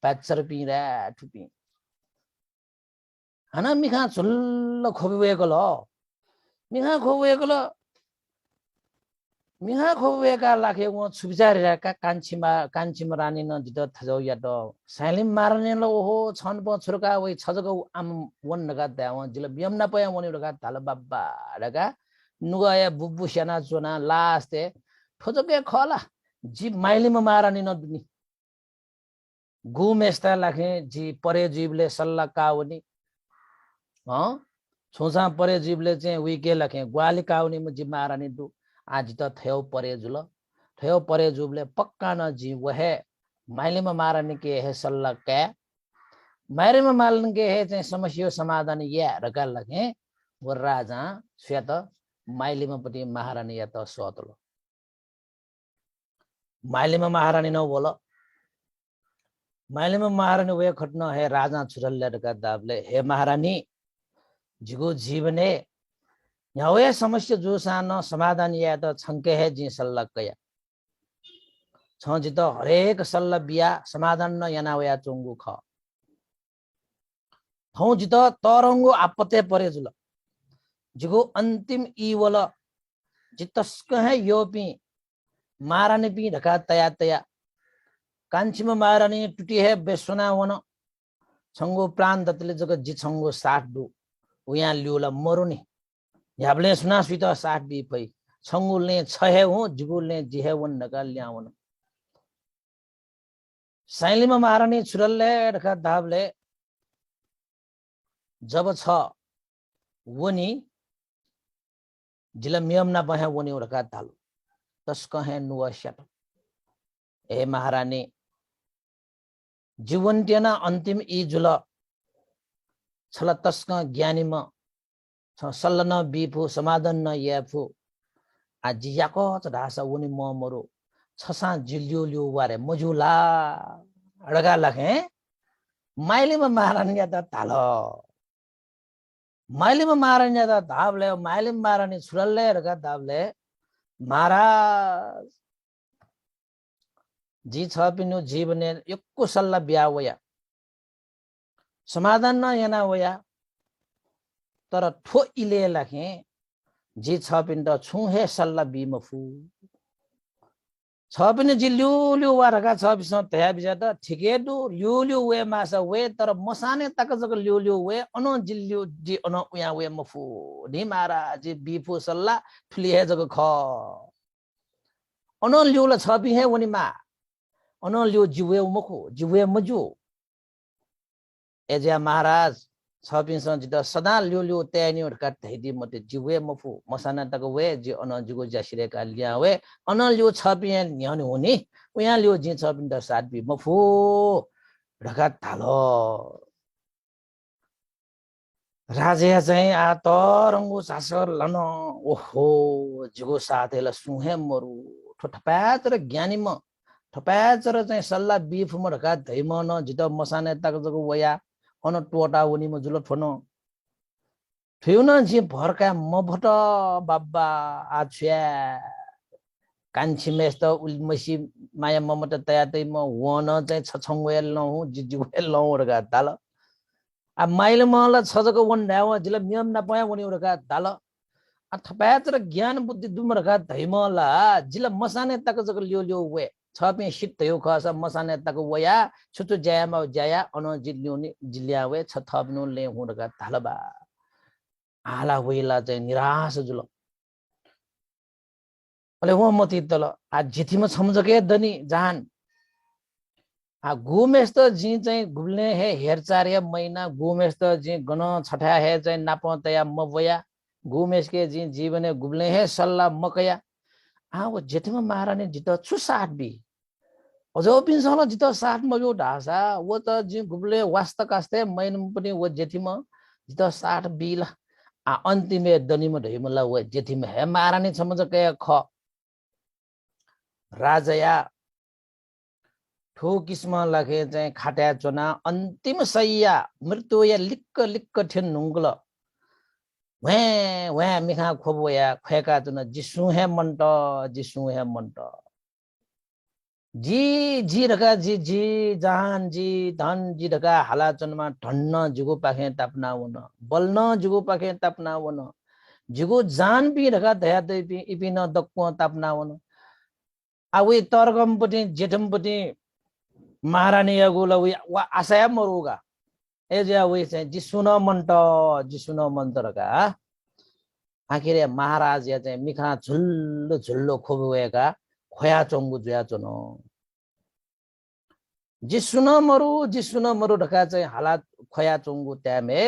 प्याचर पिरा ठुपी हना मिखा झुल्ल खोबेको ल मिखा खोबेका लाखे व छुबिचारेका कान्छीमा रानी न जित थजौ या त साइलिम मारने ल ओहो छन प छुरका वइ छजको आम वन नगा द्याव जिल बियम न पया वनि रगा थाल बाबा रगा नुगाया बुबु सेना चोना लास्ते ठोजके खला जी माइलिम महारानी न दुनी गुमेस्ता लाखे जी परे जीवले सल्ला काउनी छोसा परे जीवले चाहिँ विके लाखे ग्वाली काउनी म जी महारानी दु आज त थयो परे जुबले पक्का न जी वहे माइलिम महारानी के है सल्ला के माइलिम महारानी के है चाहिँ समस्या समाधान या रका लाखे व राजा श्वेत माइलिम पति महारानी या त सोतलो माइलिम महारानी न बोल माइलिम महारानी वे खट्न है राजा छुरल्ले रका दाबले हे महारानी जिगो जीवने यहाँ वे समस्या जो सान समाधान या त छंके है जी सल्ला कया छ जित हरेक सल्ला बिया समाधान न याना वया चोंगु ख थौ जित तरंगो आपते परे जुल जिगो अंतिम ई वल जितस्क है योपी महारानी पी ढका तया कान्छीमा महारानी टुटी है बेसुना वन छंगो प्राण दतले जग जि छंगो 60 दु उया ल्युला मरुनी याबले सुना सुत 60 बि पई छंगुलने छहे हो जुगुलने जिहे वन नगा ल्यावन साइलिमा महारानी छुरल्ले ढका धाबले जब छ वनी जिला मियम ना बहे वनी ढका थालो तस्क है नुवश्यत ए महारानी जीवन टेना अंतिम ई जुल छल तस्क ज्ञानी म सल्ल न बिफु समाधान न याफु आज याको चढासा उनी म मरो छसा जिल्यो ल्यो वारे मजुला अडगा लखे माइलिमा महारानी या त थाल माइलिमा महारानी या त धाबले माइलिमा महारानी छुरल्ले रगा धाबले महाराज जी छ पिनु जीवने यक्को सल्ला बिया वया समाधान न याना वया तर ठो इले लखे जी छ पिन त छु हे सल्ला बिमफु छ पिन जी ल्यु ल्यु वारका छ बिस तया बिजा त ठिके दु ल्यु ल्यु वे मासा वे तर मसाने तक जक ल्यु ल्यु वे अनो जिल्यु जी अनो उया वे मफु नि महाराज जी बिफु सल्ला ठुली हे जक ख अनो ल्यु ल छ बि हे वनि मा अनो ल्यु जिवे मखु जिवे मजु एजा महाराज छ पिन स जित सदा ल्यु ल्यु तयानी उठका धैदि मते जिवे मफु मसाना तक वे जी अनो जिगो जासिरे का लिया वे अनो ल्यु छ पिन न्याउनी हुनी उया ल्यु जी छ पिन त सात बि मफु ढका थालो राजे चाहिँ आ तरंगु सासर लन ओहो जिगो साथेला सुहे मरु ठोठपात र ज्ञानी म थपाचर चाहिँ सल्ला बीफ म ढका धैम न जित मसाने तक जको वया अन टोटा उनी म जुल ठोनो ठेउन जी भरका म भट बाबा आछ्या कान्छी मेस्त उलमसी माया ममता तया तै म वन चाहिँ छछङ वेल न हु जिजु वेल न ढका ताल आ माइल महल छजको वन ढाव जिल नियम न पया उनी ढका ताल आ थपाचर ज्ञान बुद्धि दुमरका धैमला जिल मसाने तक जको लियो लियो वे छपे सित यो खस मसाने तक वया छुचु ज्यामा ज्याया अन जिल्योनी जिल्यावे छ थप्नु ले हुँडका थालबा आला वेला चाहिँ निराश जुल अले वो मति तल आ जिथिम छमजके दनी जान आ गुमेस्त जी चाहिँ गुल्ने हे हेरचार्य महिना गुमेस्त जी गन छठा हे चाहिँ नापतया मवया गुमेसके जी जीवने गुल्ने हे सल्ला मकया आ वो जेठमा महारानी जित छु 60 बी अझो पिन सल जित 60 मजो ढासा वो त जी गुब्ले वास्ता कास्ते मैन पनि वो जेठिम जित 60 बिल आ अन्तिमे दनिम ढैमला वो जेठिम हे महारानी समझ के ख राजया ठो किस्म लगे चाहिँ खाट्या चोना अन्तिम सैया मृत्यु या लिक्क लिक्क ठेन नुंगल वे वे मिखा खोबोया खैका चुना जिसु हे मंट जी रका जी जहान जी धन जी रका हालाचनमा ठन्न जुगो पाखे तापना वन बल्न जुगो पाखे तापना वन जुगो जान भी रका दया दैपि इपिन दक्को तापना वन आवे तर्गमपटि जेठमपटि महारानी यागुला वा आशया मरुगा ए जे वे चाहिँ जिसुन मन्त रका आखिर महाराज या चाहिँ मिखा झुल्लो झुल्लो खोबुएका खोया चोंगु जुया चोनो जिसुन मरु ढका चाहिँ हालात खोया चोंगु त्यामे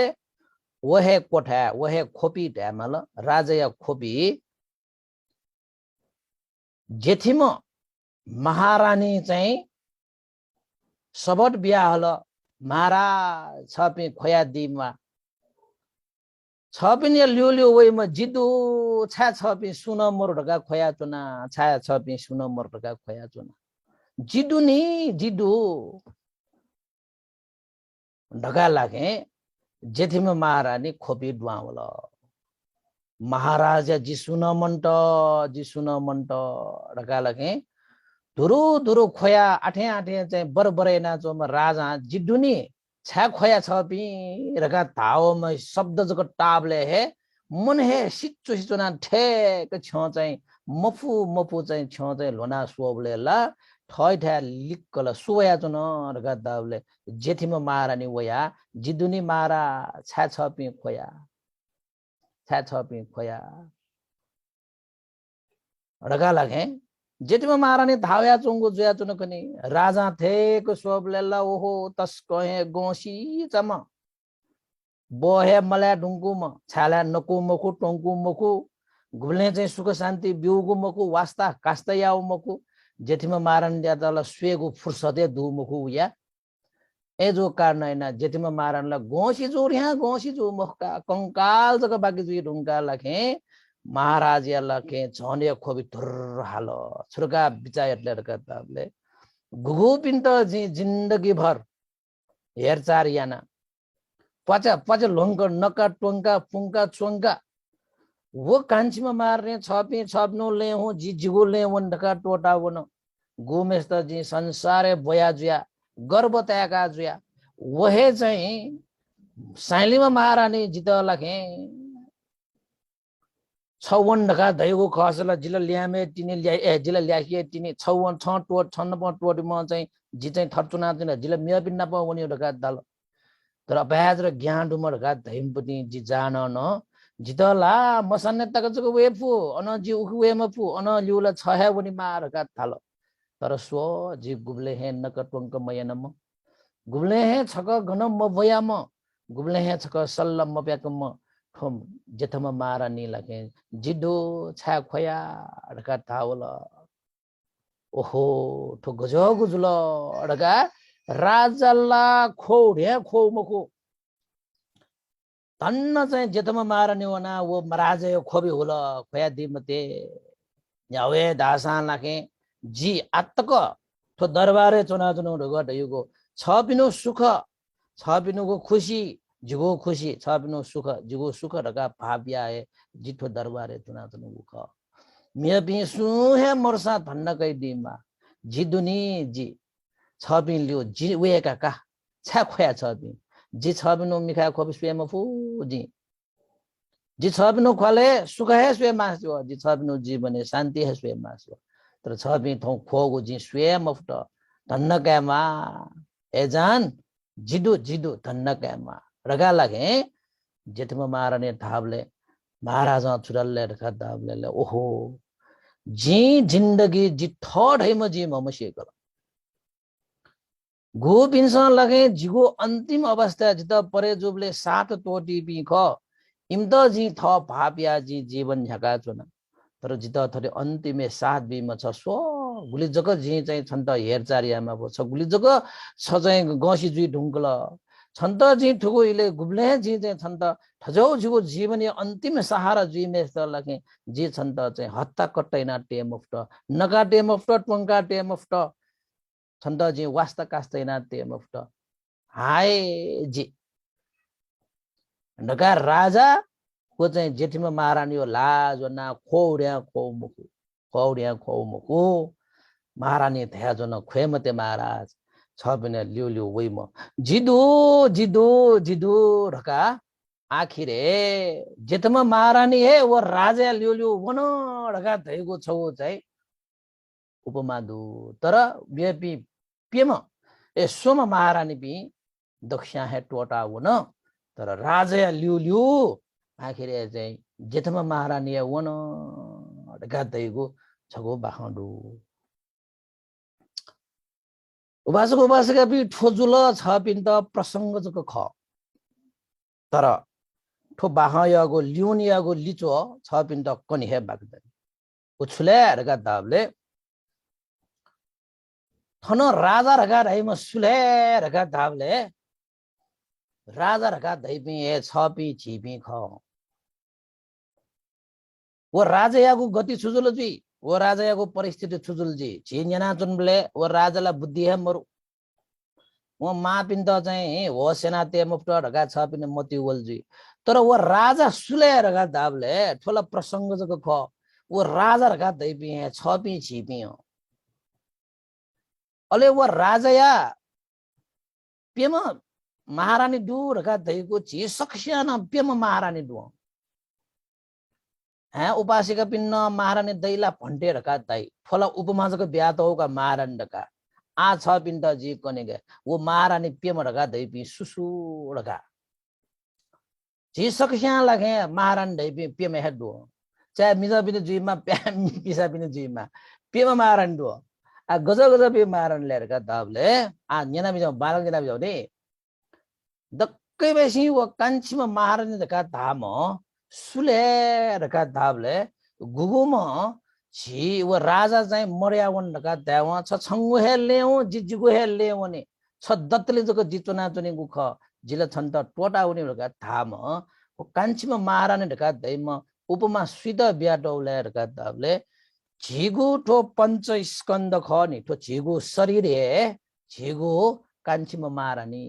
वहे कोठा वहे खोपी ट्यामल राजया खोपी जेठिम महारानी चाहिँ सबट बिहा हल महाराज छपि खोया दिमा छपिन लियो लियो वैमा जिदु छा छपि सुन मरु ढका खोया चुना छा छपि सुन मरु ढका खोया चुना जिदु नि जिदु ढका लागे जेठिम महारानी खोपी डुवावल महाराजा जिसुन मन्ट ढका लागे धुरु धुरु खोया आठे आठे चाहिँ बरबरे नाचोमा राजा जिदुनी छा खोया छपि रका धाओमा शब्द जको टाबले हे मन हे सिच्चो सिच्चोना ठेक छ चाहिँ मफु चाहिँ छ चाहिँ लोना सोबले ला ठय ठ्या लिक्कल सोया चुन रका दाबले जेठिम महारानी वया जिदुनी मारा छा छपि खोया रका लागे जेठिमा महारानी धावया चुंगु जुया चुन कनी राजा थेको सोबलेला ओहो तस्कहे गोसी चम बोहे मल्या ढुंगु म छाला नको मखु टोंगु मखु गुल्ने चाहिँ सुख शान्ति बिउगु मखु वास्ता कास्तयाउ मखु जेठिमा महारानी ज्यादाला स्वेगु फुर्सदे दु मखु या ए जो कारण हैन जेठिमा महारानीला गोसी जो मखका कंकाल जक बाकी जुइ ढुंगा लखे महाराज या लखे झने खोबी धुर हाल छुर्का बिचायतले रकताबले गुगु पिन्त जी जिन्दगी भर हेरचार याना पच लोंग नका टोंका पुंका चोंका वो कान्छीमा मार्ने छपी छप्नु ले हो जी जिगु ले वन ढका टोटा वन गुमेस्त जी संसारे बया जुया गर्व त्यागा जुया वहे चाहिँ साइलीमा महारानी जित लखे छवन ढका धैगो खसला जिल्ला ल्यामे तिनी ल्या जिल्ला ल्याखिए तिनी छवन छ टोट छन्न प टोट म चाहिँ जि चाहिँ थर्चुना दिन जिल्ला मिया पिन्ना प वनी ढका दल तर अभ्याज र ज्ञान डुमर ढका धैमपति जि जान न जितला मसन्ने तकजको वेफु अन जि उखु वेमफु अन ल्युला छहे वनी मार ढका थाल तर स्व जि गुब्ले हे नकटवंक मयनम गुब्ले हे छक घन म भयाम गुब्ले हे छक सल्लम म प्याकम ठोम जेठमा महारानी लगे जिडो छा खोया अडका थावल ओहो ठो गजो गुजुल अडका राजल्ला खोढे खो मखो तन्न चाहिँ जेठमा महारानी वना वो महाराज खोबी होला खोया दिमते यावे दासा लगे जी आतक ठो दरबारे चुना चुनाउ ढगट युगो छ बिनु सुख छ बिनुको खुसी जिगो खुसी छ बिनु सुख जिगो सुख ढका भाव्या है जिठो दरबारे चुना चुनाउ ख मे बि सुहे मर्सा धन्न कै दिमा जिदुनी जी छ बिन लियो जी वेका का छा खोया छ बिन जी छ बिनु मिखा खोप स्वेम फु जी छ बिनु खोले सुख है स्वे मास्यो जी छ बिनु जीवने शान्ति है स्वे मास्यो तर छ बिन थौ खोगो जी स्वे मफ्ट धन्न कैमा एजान जिदु जिदु धन्न कैमा रगा लगे जेठमा मारने धाबले महाराजा चुरल्ले रखा धाबले ओहो जी जिंदगी जी थोड़ है म जी ममशे कर गो बिनसा लगे जिगो अंतिम अवस्था जित परे जुबले सात तोटी पी ख इम्त जी थ भाप्या जी जीवन झका चुन तर जित थरे अन्तिमे सात बिम छ सो गुली जग जी चाहिँ छन् त हेरचारियामा छ गुली जग छ चाहिँ गसी जुई ढुङ्कल छन् त जी ठुगो इले गुब्ले जी चाहिँ छन् त ठजौ जुगो जीवनी अन्तिम सहारा जुई मेस लगे जी छन् त चाहिँ हत्ता कट्टैना टेमुफ्ट नका टेमुफ्ट टुङ्का टेमुफ्ट छन् त जी वास्ता कास्दैना टेमुफ्ट हाय जी नका राजा को चाहिँ जेठीमा महारानी हो लाज ना खोड्या खो मुखु महारानी थ्या जो न खोमते महाराज छ बिना लियो लियो वही म जिदो जिदो जिदो ढका आखिरे जेठमा महारानी है वो राजा लियो लियो वन ढका धैको छौ चाहिँ उपमा दु तर बिपी पेम ए सोम महारानी पि दक्षा है टोटा वन तर राजा लियो लियो आखिरे चाहिँ जेठमा महारानी वन ढका धैको छगो बाखडु उपासक उपासिका पि ठोजुल छ पिन त प्रसंग जको ख तर ठो बाहयागो लियोनियागो लिचो छ पिन त कनि हे बागदन उछले रगा दाबले थन राजा रगा रहिम सुले रगा दाबले राजा रगा दैपि ए छ पि छिपि ख वो राजायागो गति छुजुल जी वो राजायागो परिस्थिति छुजुल जी छिन्याना चुनबले वो राजालाई बुद्धि है मरु वो मापिन त चाहिँ हो सेना ते मुफ्ट ढका छ पिन मति वल जी तर वो राजा सुले रगा दाबले ठोला प्रसंग जको ख वो राजा रगा दैपि है छ पि छिपि अले वो राजाया पेम महारानी दु रगा दैको छि सक्ष्याना पेम महारानी दु हाँ उपासिका पिन्न महारानी दैला भंटे रखा दाई फला उपमाजक ब्यात होगा महारानी रखा आ छ पिंड जी कोने गए वो महारानी पेम रखा दई पी सुसु रखा जी सक्ष्या लगे महारानी दई पी पेम है दो चाहे मिजा पिन जी मा पिसा पिन जी मा पेम महारानी दो आ गज गज पे महारानी ले रखा दाबले आ न्याना मिजा बालक जना मिजा ने दक्कै बेसी वो कांची में महारानी रखा धाम सुले रका धाबले गुगुम छि वो राजा चाहिँ मर्यावन रका दावा छ छंगु हे लेउ जिजिगु हे लेउने छ दत्तले जको जिचुना चुने गुख जिले छन् त टोटा उनी रका धाम ओ कान्छीमा महारानी रका दैम उपमा स्विद ब्याडौले रका धाबले झिगु ठो पंच स्कंद ख नि ठो झिगु शरीर हे झिगु कान्छीमा महारानी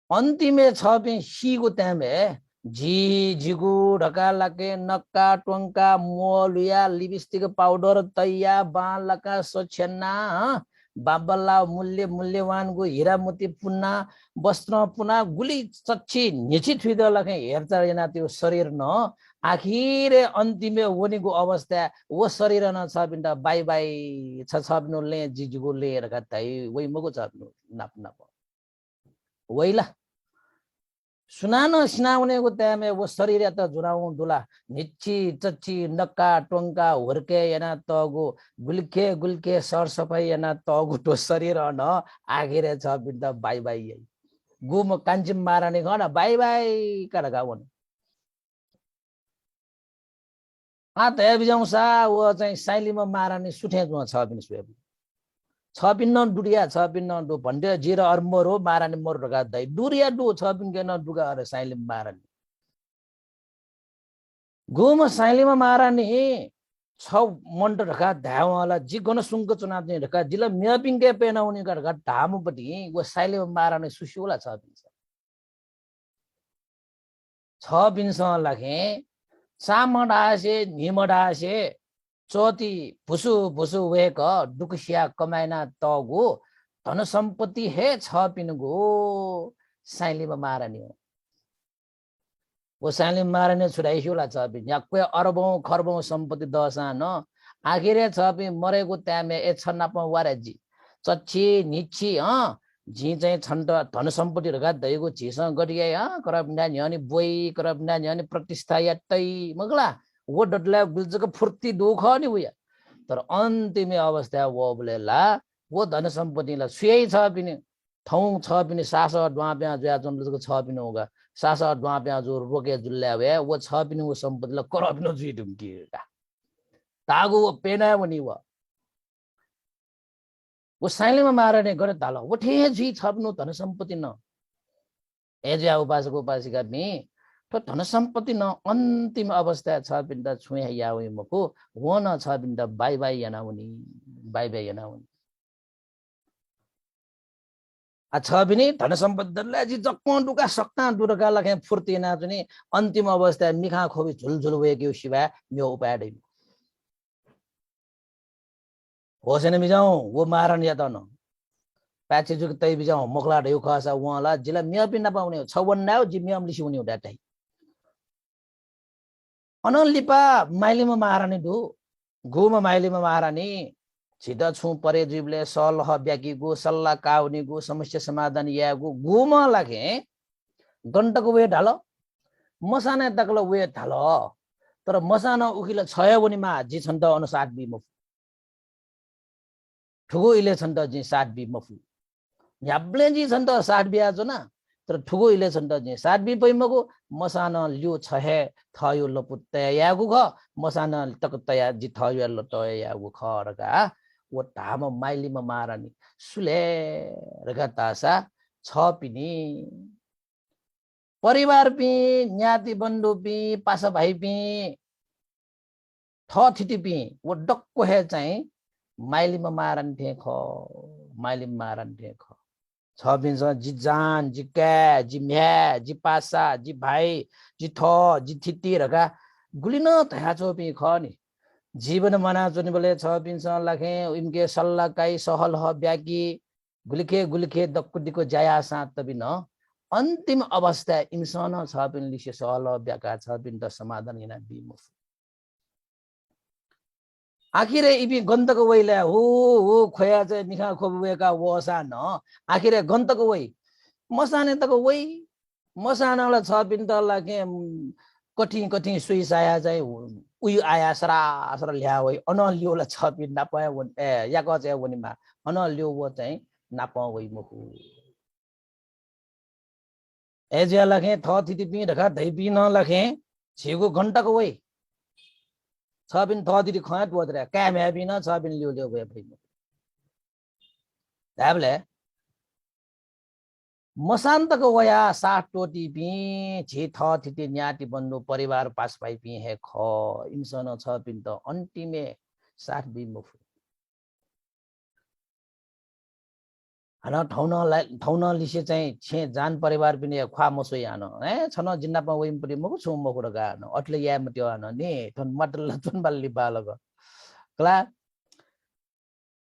अन्तिमे छ पे सीगो त्यामे जी जिगु ढका लाके नक्का टोंका मोलुया लिपस्टिक पाउडर तैया बालका सोछेन्ना बाबल्ला मूल्य मूल्यवान गो हीरा मोती पुन्ना वस्त्र पुना गुली चच्छी निछि थुइद लखे हेरचार जना त्यो शरीर न आखिरे अन्तिमे वनीको अवस्था वो शरीर न छ बिन्दा बाई बाई छ बिनु ले जिजुगो ले रका तै वइ मगो छ बिनु नाप नाप वइला सुनानो सिनाउनेको त्यामे वो शरीर त जुराउ दुला निच्ची चच्ची नक्का टोंका हुर्के याना तगो गुल्के गुल्के सर सफाई याना तगो तो शरीर न आखिरे छ बिन्दा बाई बाई गुम कान्छी महारानी खन बाई बाई कर गाउन आ त बिजाउँसा वो चाहिँ साइलीमा महारानी सुठे जो छ बिन सुए छ पिन्न डुडिया छ पिन्न डु भन्टे जिर अर्मरो महारानी मोर रगा दाइ डुरिया डु छ पिन के न डुगा अरे साइलीमा महारानी गुम साइलीमा महारानी छौ मंट रखा धाव वाला जी गण सुंग चुनाव ने रखा जिला म्यापिंग के पेना उनी का रखा धामु पटी वो साइले मारा ने सुशियोला छ बिन्छ छ बिन्छ लागे सामडासे निमडासे चोती भुसु भुसु वेक दुखसिया कमाइना तगु धन सम्पत्ति हे छ पिनगु साइलेमा मारा नि वो साइले मारा ने छुडाइसोला छ बिन याक्वे अरबौं खरबौं सम्पत्ति दसा न आखिरे छ पि मरेको त्यामे ए छन्नाप वारेजी चच्छी निच्छी जी चाहिँ छन्त धन सम्पत्ति रगा दैको झिसँग गरिए करब नानी अनि बोई करब नानी अनि प्रतिष्ठा यातै मगला वो डटला गुल्जको फुर्ती दुख नि उया तर अन्तिम अवस्था वो बोलेला वो धन सम्पत्तिला सुयै छ पिने ठाउँ छ पिने सास ड्वाप्या ज्या जन्मको छ पिने होगा सास ड्वाप्या जो रोके जुल्ल्या भए वो छ पिने वो सम्पत्तिला करबिनो जुइ ढुम्किएका तागु पेना पनि वो साइलेमा मारने गरे ताल वो ठे जी छप्नु धन सम्पत्ति न एज्या उपासक उपासिका मी तो धन सम्पत्ति न अन्तिम अवस्था छ बिन्दा छुए यावे मको वो न छ बिन्दा बाई बाई यनाउनी आ छ बिनी धन सम्पत्तिले जी जक्को दुका सक्ता दुरका लखे फुर्ती ना जुनी अन्तिम अवस्था मिखा खोबी झुलझुल वेक्यो शिवा म्यो उपाय दै होसेन बिजाऊ वो मारन या त न प्याचे जुक तै बिजाऊ मोखला ढेउ खसा उहाँला जिला मिया पिन नपाउने छवन नाउ जि मियाम लिसी हुने उडा तै अनल लिपा माइलीमा मारने दु गुमा माइलीमा मारने छिदा छु परे जीवले सलह ब्याकी गो सल्ला काउनी गो समस्या समाधान या गो गुमा लागे गण्टक वे ढाल मसाना तकल वे ढाल तर मसाना उखिला छय वनी मा जि छन्त अनुसार बि म ठुगो इले छन् त जी 60 बी मफु याब्ले जी छन् त 60 बिया जो ना तर ठुगो इले छन् त जी 60 बी पैमको मसाना लियो छहे थयो लपुत्ते यागु ख मसाना तक तया जी थयो लत यागु ख रका वो धाम माइलीमा मारनी सुले रका तासा छ पिनी परिवार पि न्याति बन्धु पि पासा भाइ पि थ थिति पि वो डक्को हे चाहिँ माइलीमा मारन थे ख छ बिन्छ जी जान जी क्या जी म्या जी पासा जी भाइ जी थ जी थिति रका गुलिन थया चोपी ख नि जीवन मना चोनि बोले छ बिन्छ लाखे इनके सल्ला काई सहल ह ब्याकी गुलिखे दक्कुदिको जाया सात तबिन अन्तिम अवस्था इंसान छ बिन लिसे सहल ब्याका छ बिन त समाधान इना बिमुफ आखिरे इबी गन्तक वैला हो खोया चाहिँ निखा खोबुएका वसा न आखिरे गन्तक वै मसाने तक वै मसानाला छ बिन त लागे कठिन सुई साया चाहिँ उयु आया सरा ल्या वै अनलियोला छ बिन नापाय वन ए याक चाहिँ वनिमा अनलियो वो चाहिँ नापा वै मकु एजिया लागे थ थिति पि ढका धै पि न लागे छिगो घण्टक वै छ बिन थ दिदी खयात वदरे क्या म्या बिन छ बिन लियो गए भइ दाबले मसान्तक वया 60 टोटी पि छि थ थिति न्याति बन्नु परिवार पास भाइ पि हे ख इंसन छ बिन त अन्तिमे 60 बि मुफु हन ठौन लिसे चाहिँ छे जान परिवार पनि ख्वा मसोइ आन ए छन जिन्नापा वइम पनि मको छु मको रगा न अट्ले या मट्यो आन नि थन मटल चुन बाली बालग क्ला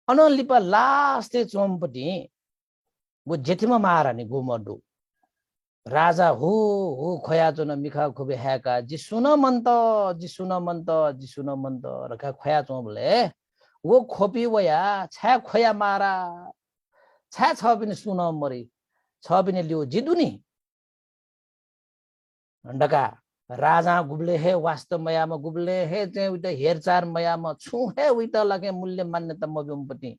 अन लिपा लास्टे चोमपटी वो जेथिमा मारा नि गुमडु राजा हो खोया चोन मिखा खुबे हैका जी सुन मन्त रखा खोया चोमले वो खोपी वया छा खोया मारा छ बिन सुन मरी छ बिन लियो जिदुनी ढका राजा गुब्ले हे वास्तव मयामा गुब्ले हे चाहिँ उता हेरचार मयामा छु हे उता लगे मूल्य मान्यता मबिमपति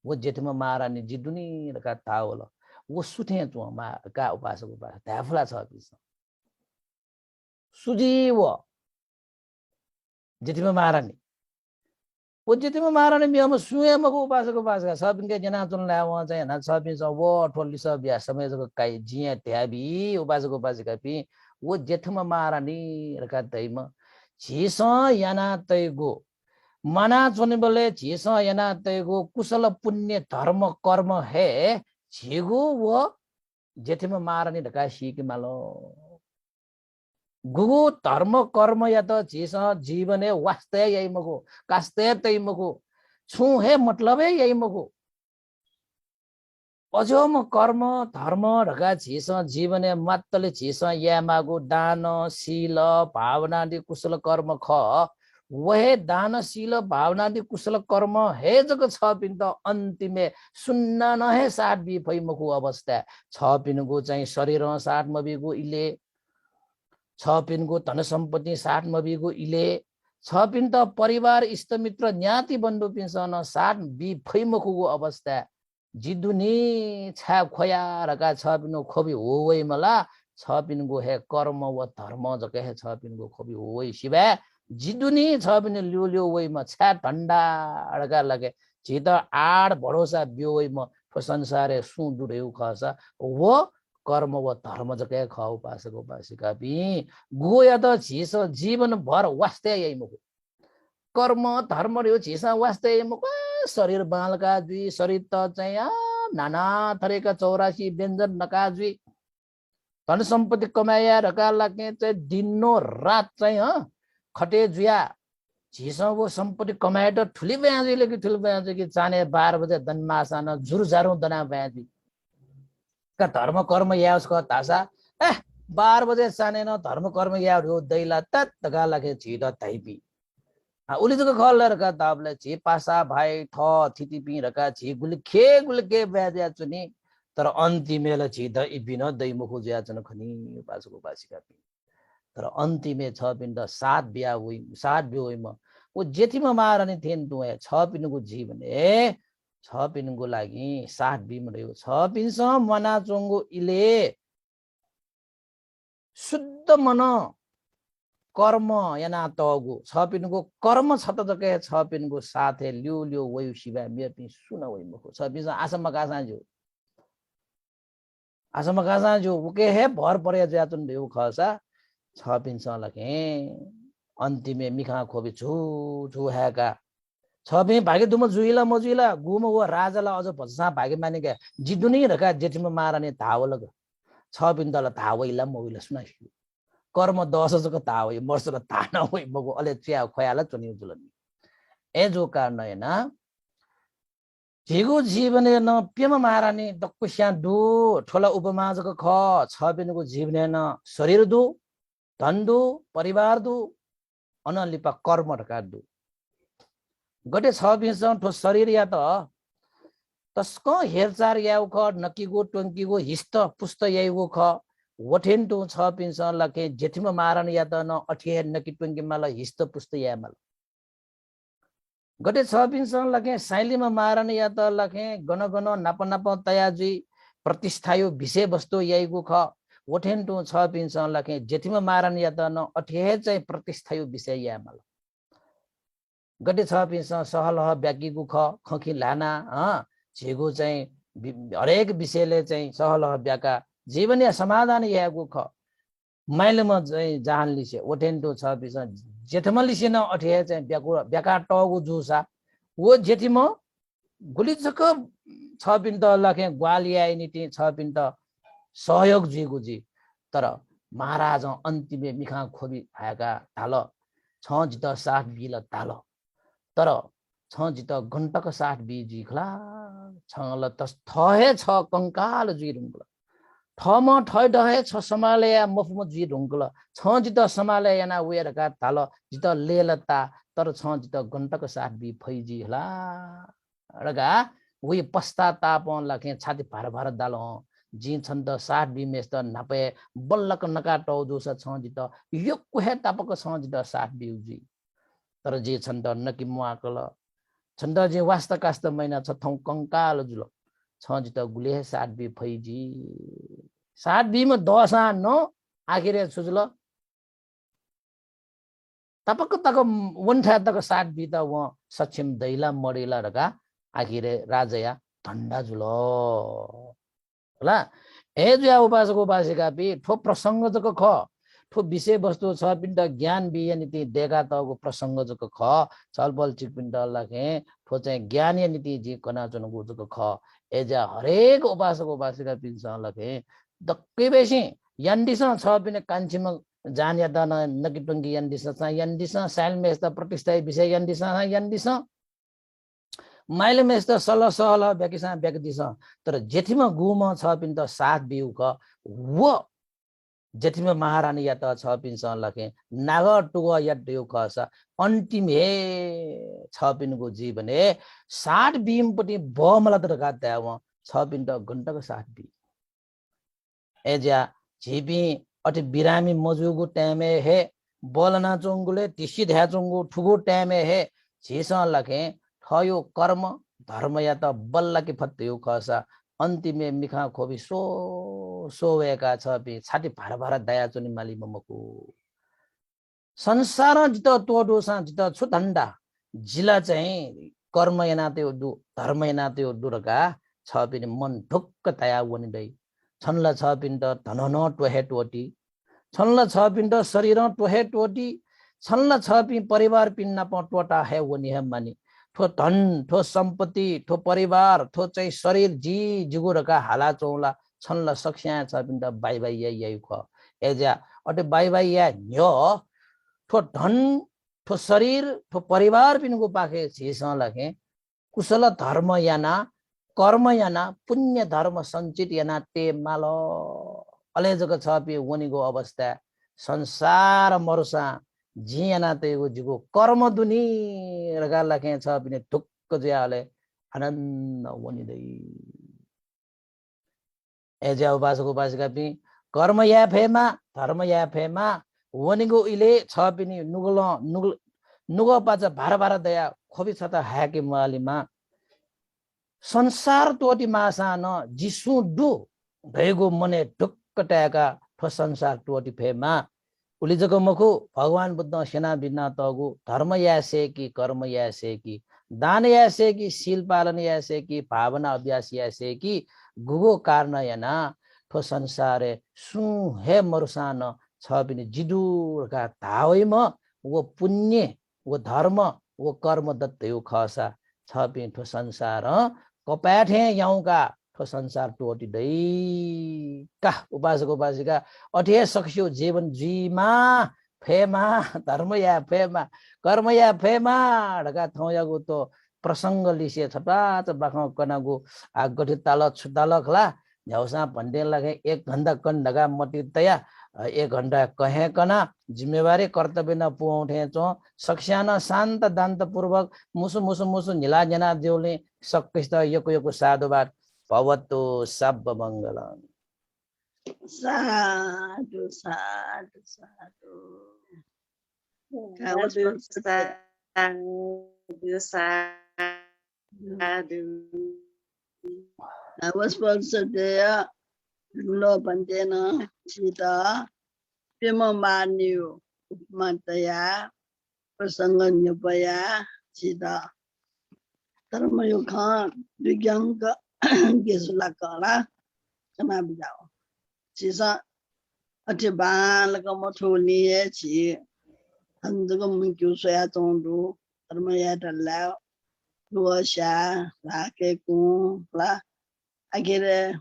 वो जेठमा महारानी जिदुनी रका तावल वो सुथे चुमा का उपासक त्याफला छ बिस सुजी वो जेठमा महारानी वो जेठमा महारानी बियामा सुए मको उपासक सब इनके जना चुन ला व चाहिँ न सब बिस वो ठोली सब या समय जको काई जिया त्याबी उपासक पि वो जेठमा महारानी रका दैम छिस याना तैगो मना चुने बोले झीस यना तेगो कुशल पुण्य धर्म कर्म है झीगो वो जेठिमा मारनी ढका सीक मालो गुगु धर्म कर्म या तो झीस जीवन है वास्ते यही मगो कास्ते तई मगो छु है मतलब है यही मगो अजोम कर्म धर्म ढका झीस जीवन है मातले झीस या मागो दान शील भावनादि कुशल कर्म ख वह दानशील भावनादि कुशल कर्म है जग छ पिन त अन्तिमे सुन्न न है साथ बि फैमको अवस्था छ पिनको चाहिँ शरीर साथ मबिको इले छ पिनको धन सम्पत्ति साथ मबिको इले छ पिन त परिवार इष्टमित्र ज्ञाति बन्धु पिनसन साथ बि फैमको अवस्था जिदुनी छा खोया रका छ पिनो खोबी हो वै मला छ पिनको है कर्म व धर्म जके है छ पिनको खोबी हो वै शिवा जिदुनी छ पिने लियो लियो वै म छा ठण्डा अडका लगे जित आड भरोसा बियो वै म संसारे सु दुरेउ खसा वो कर्म व धर्म जके ख उपासक उपासिका पि गोया त झिस जीवन भर वास्ते यही मुको कर्म धर्म रे झिसा वास्ते मुको शरीर बालका दुई शरीर त चाहिँ नाना थरीका 84 व्यञ्जन नका दुई धन सम्पत्ति कमाया रका लाग्ने चाहिँ दिनो रात चाहिँ खटे जुया झिसा वो सम्पत्ति कमाए त ठुली ब्याजले कि ठुली ब्याज कि चाने 12 बजे दन मासान जुरजारु दना ब्याजी का धर्म कर्म यास का तासा 12 बजे चाने न धर्म कर्म या हो दैला तत तका लागे झिद तैपी उली जको खल रका दाबले झि पासा भाइ ठ थिति पि रका झि गुलके ब्याज्या चुनी तर अन्तिमेले झि द इबिन दैमुखु ज्या चन खनी पासको पासिका पि तर अन्तिमे छ पिण्ड सात बिया हुई सात बियो हुई म वो जेठीमा मारने थिएन तु छ पिनको जीवन ए छ पिनको लागि सात बिम रह्यो छ पिनस मना चोंगो इले शुद्ध मन कर्म याना तगु छ पिनको कर्म छ त जके छ पिनको साथे लियो लियो वयु शिवा मे पि सुन वइ मको छ पिस आसम कासा जो उके हे भर पर्या जातुन देउ खसा छ पिन्छ लके अन्तिमे मिखा खोबी छु छु हैका छ बे भागे दुम जुइला मजुइला गुम वो राजाला अझ भसा भागे माने के जिदुनी रका जेठिमा मारने धावलग छ पिन्दला धावइला मोइला सुना कर्म 10 जको धावइ मर्स र ताना होइ मगो अले च्या खयाला चुनि जुलनि ए जो कारण है ना झिगु जीवने न पेम माराने दक्कुस्या दु ठोला उपमा जको ख छ पिनको जीवने न शरीर दु धन दु परिवार दु अनलिपा कर्म रका दु गटे छ बिस ठो शरीर या त तस्को हेरचार याउ ख नकीगो टंकीगो हिस्त पुस्त याइगो ख वठेन टु छ पिस लके जेठिमा मारन या त न अठिए नकी टंकी माल हिस्त पुस्त या माल गटे छ पिस लके साइलीमा मारन या त लके गन गन नाप नाप तयाजी प्रतिष्ठायो विषय वस्तु याइगो ख वठेन टु छ पिस लके जेठिमा मारन या त न अठिए चाहिँ प्रतिष्ठायो विषय या माल गटे छ पिस सहलह ब्याकीगु ख खखी लाना झेगु चाहिँ हरेक विषयले चाहिँ सहलह ब्याका जीवनीय समाधान यागु ख माइलमा चाहिँ जहान लिसे ओटेन्टो छ पिस जेठमा लिसे न अठे चाहिँ ब्याका टगु जुसा वो जेठिमा गुलिचक छ पिन त लखे ग्वालिया निति छ पिन त सहयोग जिगु जी तर महाराज अन्तिमे मिखा खोबी भएका थाल छ जित साथ बिल थाल तर छ जित घण्टक साथ बिजी खला छल त थहे छ कंकाल जुइ रुङ्गल ठम ठय डहे छ समाले या मफम जुइ रुङ्गल छ जित समाले याना वेरका थाल जित लेलता तर छ जित घण्टक साथ बि फैजी हला रगा वे पश्चाताप लखे छाती भार भार दाल जी छन् त साथ बि मेस त नापे बल्लक नका टौ दोस छ जित यो कुहे तापक छ जित साथ बिउजी तर जे छन् त नकि मुआकल छन् त जे वास्ता कास्त महिना छ थौ कंकाल जुल छ जित गुले साथ बि फैजी साथ बि म दसा न आखिर सुजुल तपक तक वन्ठा तक साथ बि त व सक्षम दैला मडेला रका आखिर राजया ठण्डा जुल होला ए जुया उपासक उपासिका पि ठो प्रसंग जक ख ठो विषय वस्तु छ पिण्ड ज्ञान बिय नीति देखा तको प्रसंग जको ख छलबल चिक पिण्ड लखे ठो चाहिँ ज्ञान नीति जी कना जनको जको ख एजा हरेक उपासक उपासिका पिन्छ लखे दक्कै बेसी यन्दिस छ पिने कान्छीमा जान या दन नकिटुङ्गी यन्दिस छ यन्दिस साइलमेस त प्रतिष्ठा विषय यन्दिस माइल मेस त सल सहल ब्याकिसा ब्याकिदिस तर जेठीमा गुमा छ पिन त साथ बिउ क वो जेठीमा महारानी या त छ पिन स लखे नागर टुगो या दिउ खस अन्तिम हे छ पिनको जीवने 60 बीम पटी बमला त गा त्याव छ पिन त घण्टाको 60 बी एजा झिपी अति बिरामी मजुगु टाइमे हे बोलना चोंगुले तिसी ध्या चोंगु ठुगु टाइमे हे झिस लखे खयो कर्म धर्म या त बल्ला कि फत्यो खसा अन्तिमे मिखा खोबी सो सोवेका छ बि छाती भार भार दया चुनि माली ममको संसार जित तोडो सा जित छु धण्डा जिला चाहिँ कर्म यानाते दु धर्म यानाते दुरका छ पिन मन ढुक्क तया वनि दै छनला छ पिन त धनन टोहे टोटी छनला छ पिन त शरीर टोहे टोटी छनला छ पिन परिवार पिन न पटोटा हे वनि हे मानी ठो धन ठो सम्पत्ति ठो परिवार ठो चाहिँ शरीर जी जुगुरका हाला चौला छनला सक्स्या छ पिन त बाई बाई यही ख एजा अटे बाई बाई या न्यो ठो धन ठो शरीर ठो परिवार पिनको पाखे छिस लखे कुशल धर्म याना कर्म याना पुण्य धर्म सञ्चित याना ते मालो अलेजको छ पि वनिको अवस्था संसार मरुसा जियाना ते जिगो कर्म दुनी रगा लखे छ पिने ढुक्क ज्याले आनन्द वनिदै एजा उपासक उपासिका पि कर्म या फेमा धर्म या फेमा वनिगो इले छ पिनि नुगल नुगल नुगो पाचा भार भार दया खोबी छ त हाके मालीमा संसार तोटी मासा न जिसु दु भएगो मने ढुक्क ट्याका ठो संसार टोटी फेमा उलिजको मखु भगवान बुद्ध सेना बिना तगु धर्म यासे कि कर्म यासे कि दान यासे कि शील पालन यासे कि भावना अभ्यास यासे कि गुगो कारण याना ठो संसारे सु हे मरुसान छ पिनि जिडुरका धावैम वो पुण्य वो धर्म वो कर्म दत्तयो खसा छ पिनि ठो संसार कपाठे याउका ठो संसार टोटी दै का उपासक उपासिका अठे सक्स्यो जीवन जीमा फेमा धर्म या फेमा कर्म या फेमा ढका थौयागु तो प्रसंग लिसे छटा च बाखौ कनागु आ गठि ताल छुताल खला झ्याउसा भन्डे लगे 1 घण्टा कन ढका मति तया 1 घण्टा कहे कना जिम्मेवारी कर्तव्य न पुउठे चो सक्स्यान शान्त दान्त पूर्वक मुसु मुसु मुसु निला जना देउले सक्किस्त यको यको साधुवाद भवतु सब मंगलम साधु साधु साधु Navasparsataya lopantena sita pimamanyu upmataya prasanganyapaya sita dharmayukha vigyanga gesulakala kana bijao sisa atiban lakamothuni ye chi handaga mungkyu soya tongdu dharmaya dalao luasha la ke ku la agere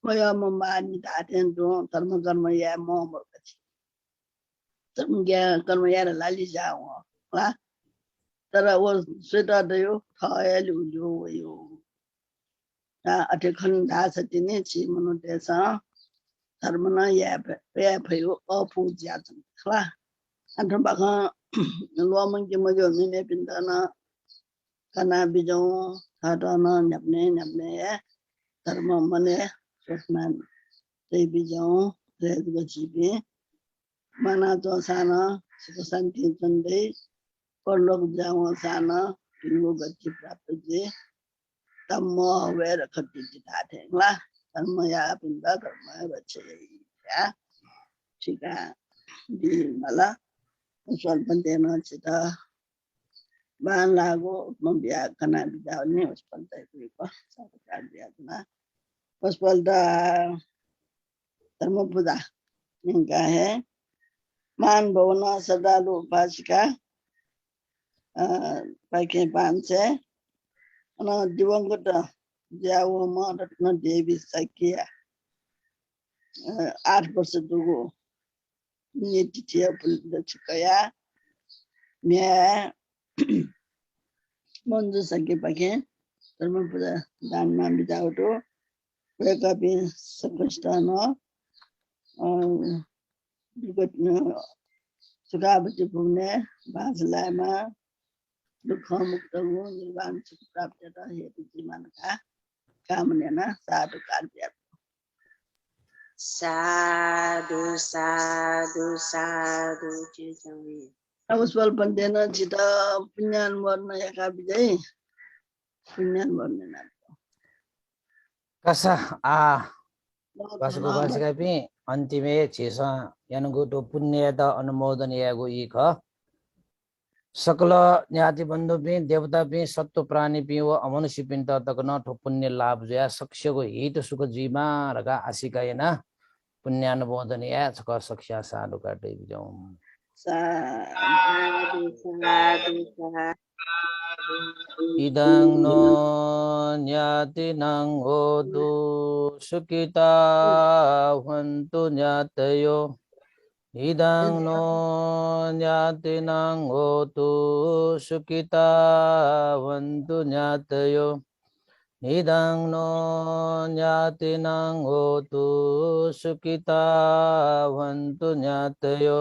moya mamani da ten do dharma karma ya mo morkachi dharma karma ya la li jawo la tara wo seta de yo khaya lu yo yo da ate khan da satine chi mano de sa dharma na ya pe phayo apu ja la andra ba kha lo mang ki mo yo ne pindana kana bijong thadana nyapne ya dharma mane sotman tei bijong redga jibe mana to sana santi chande परलोक जाओ साना तिनको गति प्राप्त जे तम wear खति दिखाते ला कर्म या पिंडा कर्म बच्चे या ठीक है दी मला स्वल्पते न चिता बान लागो मबिया कना बिजाव ने उस पंते को सब कर दिया ना उस पलटा धर्म पूजा इनका है मान भवन श्रद्धालु उपासिका पाइके 500 अनि दिवंगत ज्यावमा रत्न देवी सकिया 8 वर्ष दुगो नितिथिया पुलदछकया न्याय मन्जु सके पाके धर्म पूजा दानमा बिताउटो वेकपि सकष्टान सुखावती पुग्ने बाँचलामा दुःख मुक्त हुनु निर्वाण सुख प्राप्त हेतु जीवनका कामना साधु कार्य साधु साधु साधु अब स्वल्प दिन चित पुण्यान वर्ण एका विजय पुण्यान वर्ण कसा वासुको वासिकापि अन्तिमे छेसा यानुगुटो पुण्यद अनुमोदन यागो इख सकल ज्ञाति बन्धु पि देवता पि सत्व प्राणी पि व अमनुष्य पिन तकन ठो पुण्य लाभ जया सक्ष्यको हित सुख जीमा रगा आशिकायना पुण्यानुमोदन या छक सक्ष्या साधु काटे बिजौ साधु साधु इदं नो ज्ञातिनं होतु सुखिता हन्तु ज्ञातयो इदं नो ज्ञातिनं होतु सुखिता हन्तु ज्ञातयो इदं नो ज्ञातिनं होतु सुखिता हन्तु ज्ञातयो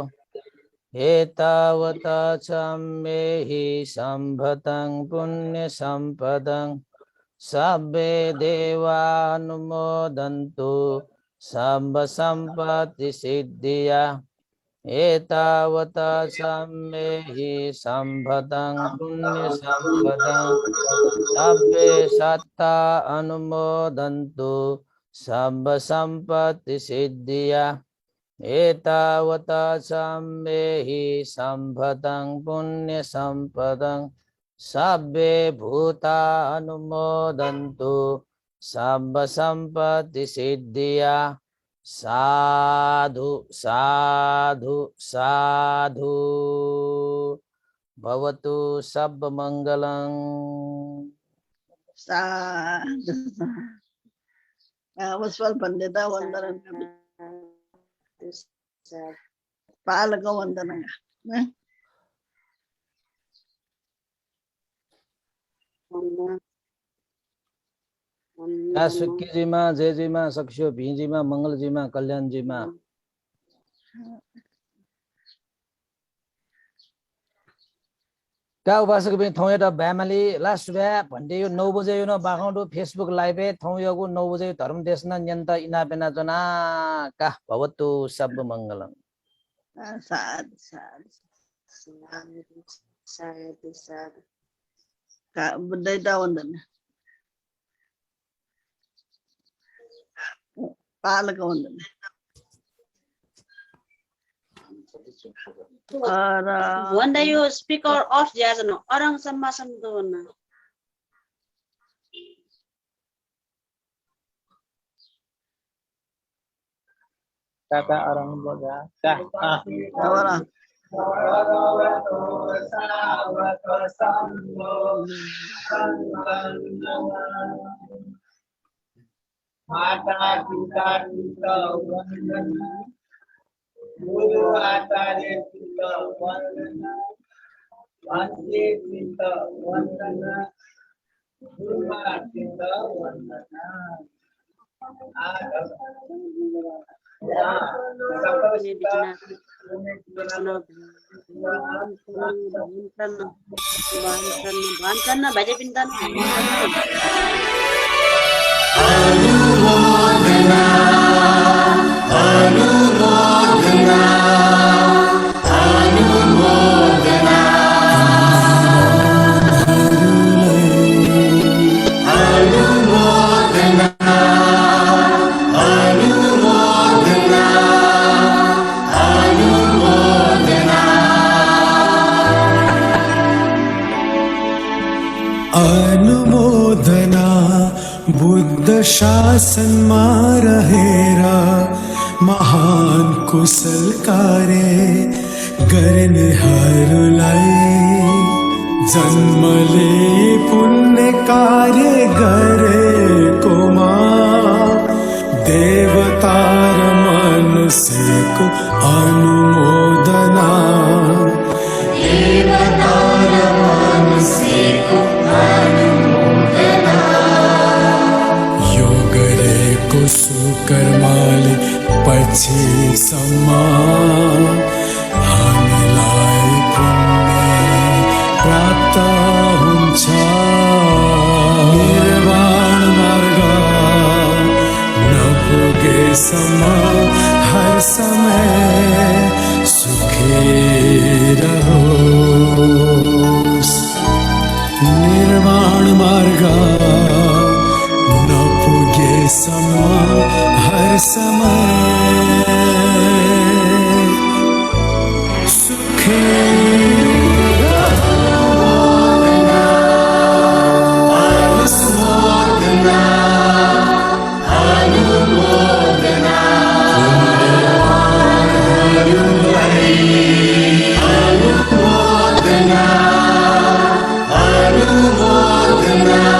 एतावता सम्मेहि सम्भतं पुण्य सम्पदं सब्बे देवानुमोदन्तु सम्भ सम्पत्ति सिद्धिया एतावता सम्मेहि सम्भतं पुण्य सम्पदं सब्बे सत्ता अनुमोदन्तु सम्भ सम्पत्ति सिद्धिया एतावता सम्मेहि सम्भतं पुण्य सम्पदं सब्बे भूता अनुमोदन्तु सम्भ सम्पत्ति सिद्धिया साधु साधु साधु भवतु सब मंगलं साधु स्वल्प दिन वन्दनं पालक वन्दन सुक्कीजीमा जयजीमा सक्ष्यो भिजीमा मंगलजीमा कल्याणजीमा का उपासक भी थौ एउटा ब्यामाली लास्ट ब्या भन्टे यो 9 बजे यो न बाखौडो फेसबुक लाइभ थौ योगु 9 बजे धर्म देशना न्यन्त इना बेना जना का भवतु सब मंगलम साधु साधु साधु साधु का बुद्धैता वन्दन पालक वन्दन भन्दा यो स्पिकर अफ ज्याजन अरङ सम्भाषण गर्न Kata orang boga. Dah. Awara. Mata kita wandana. Guru Acharya kita wandana. Vansi kita wandana. Guru kita wandana. Baca pintan. Anumodana, Anumodana, Anumodana, Anumodana, Anumodana, Anumodana, Anumodana. Buddha शासनमा रहेर महान कुशल कार्य गर्नेहरूलाई जन्मले पुण्य कार्य गरेकोमा देवता र मनुष्यको अनुमोदना यो गरेको सुकर्मले पछिसम्म हामीलाई पुण्य प्राप्त हुन्छ निर्वाण मार्ग नपुगेसम्म हर समय सुखी रहोस् निर्वाण मार्ग नपुगेसम्म हर समय सुखी अनुमोदना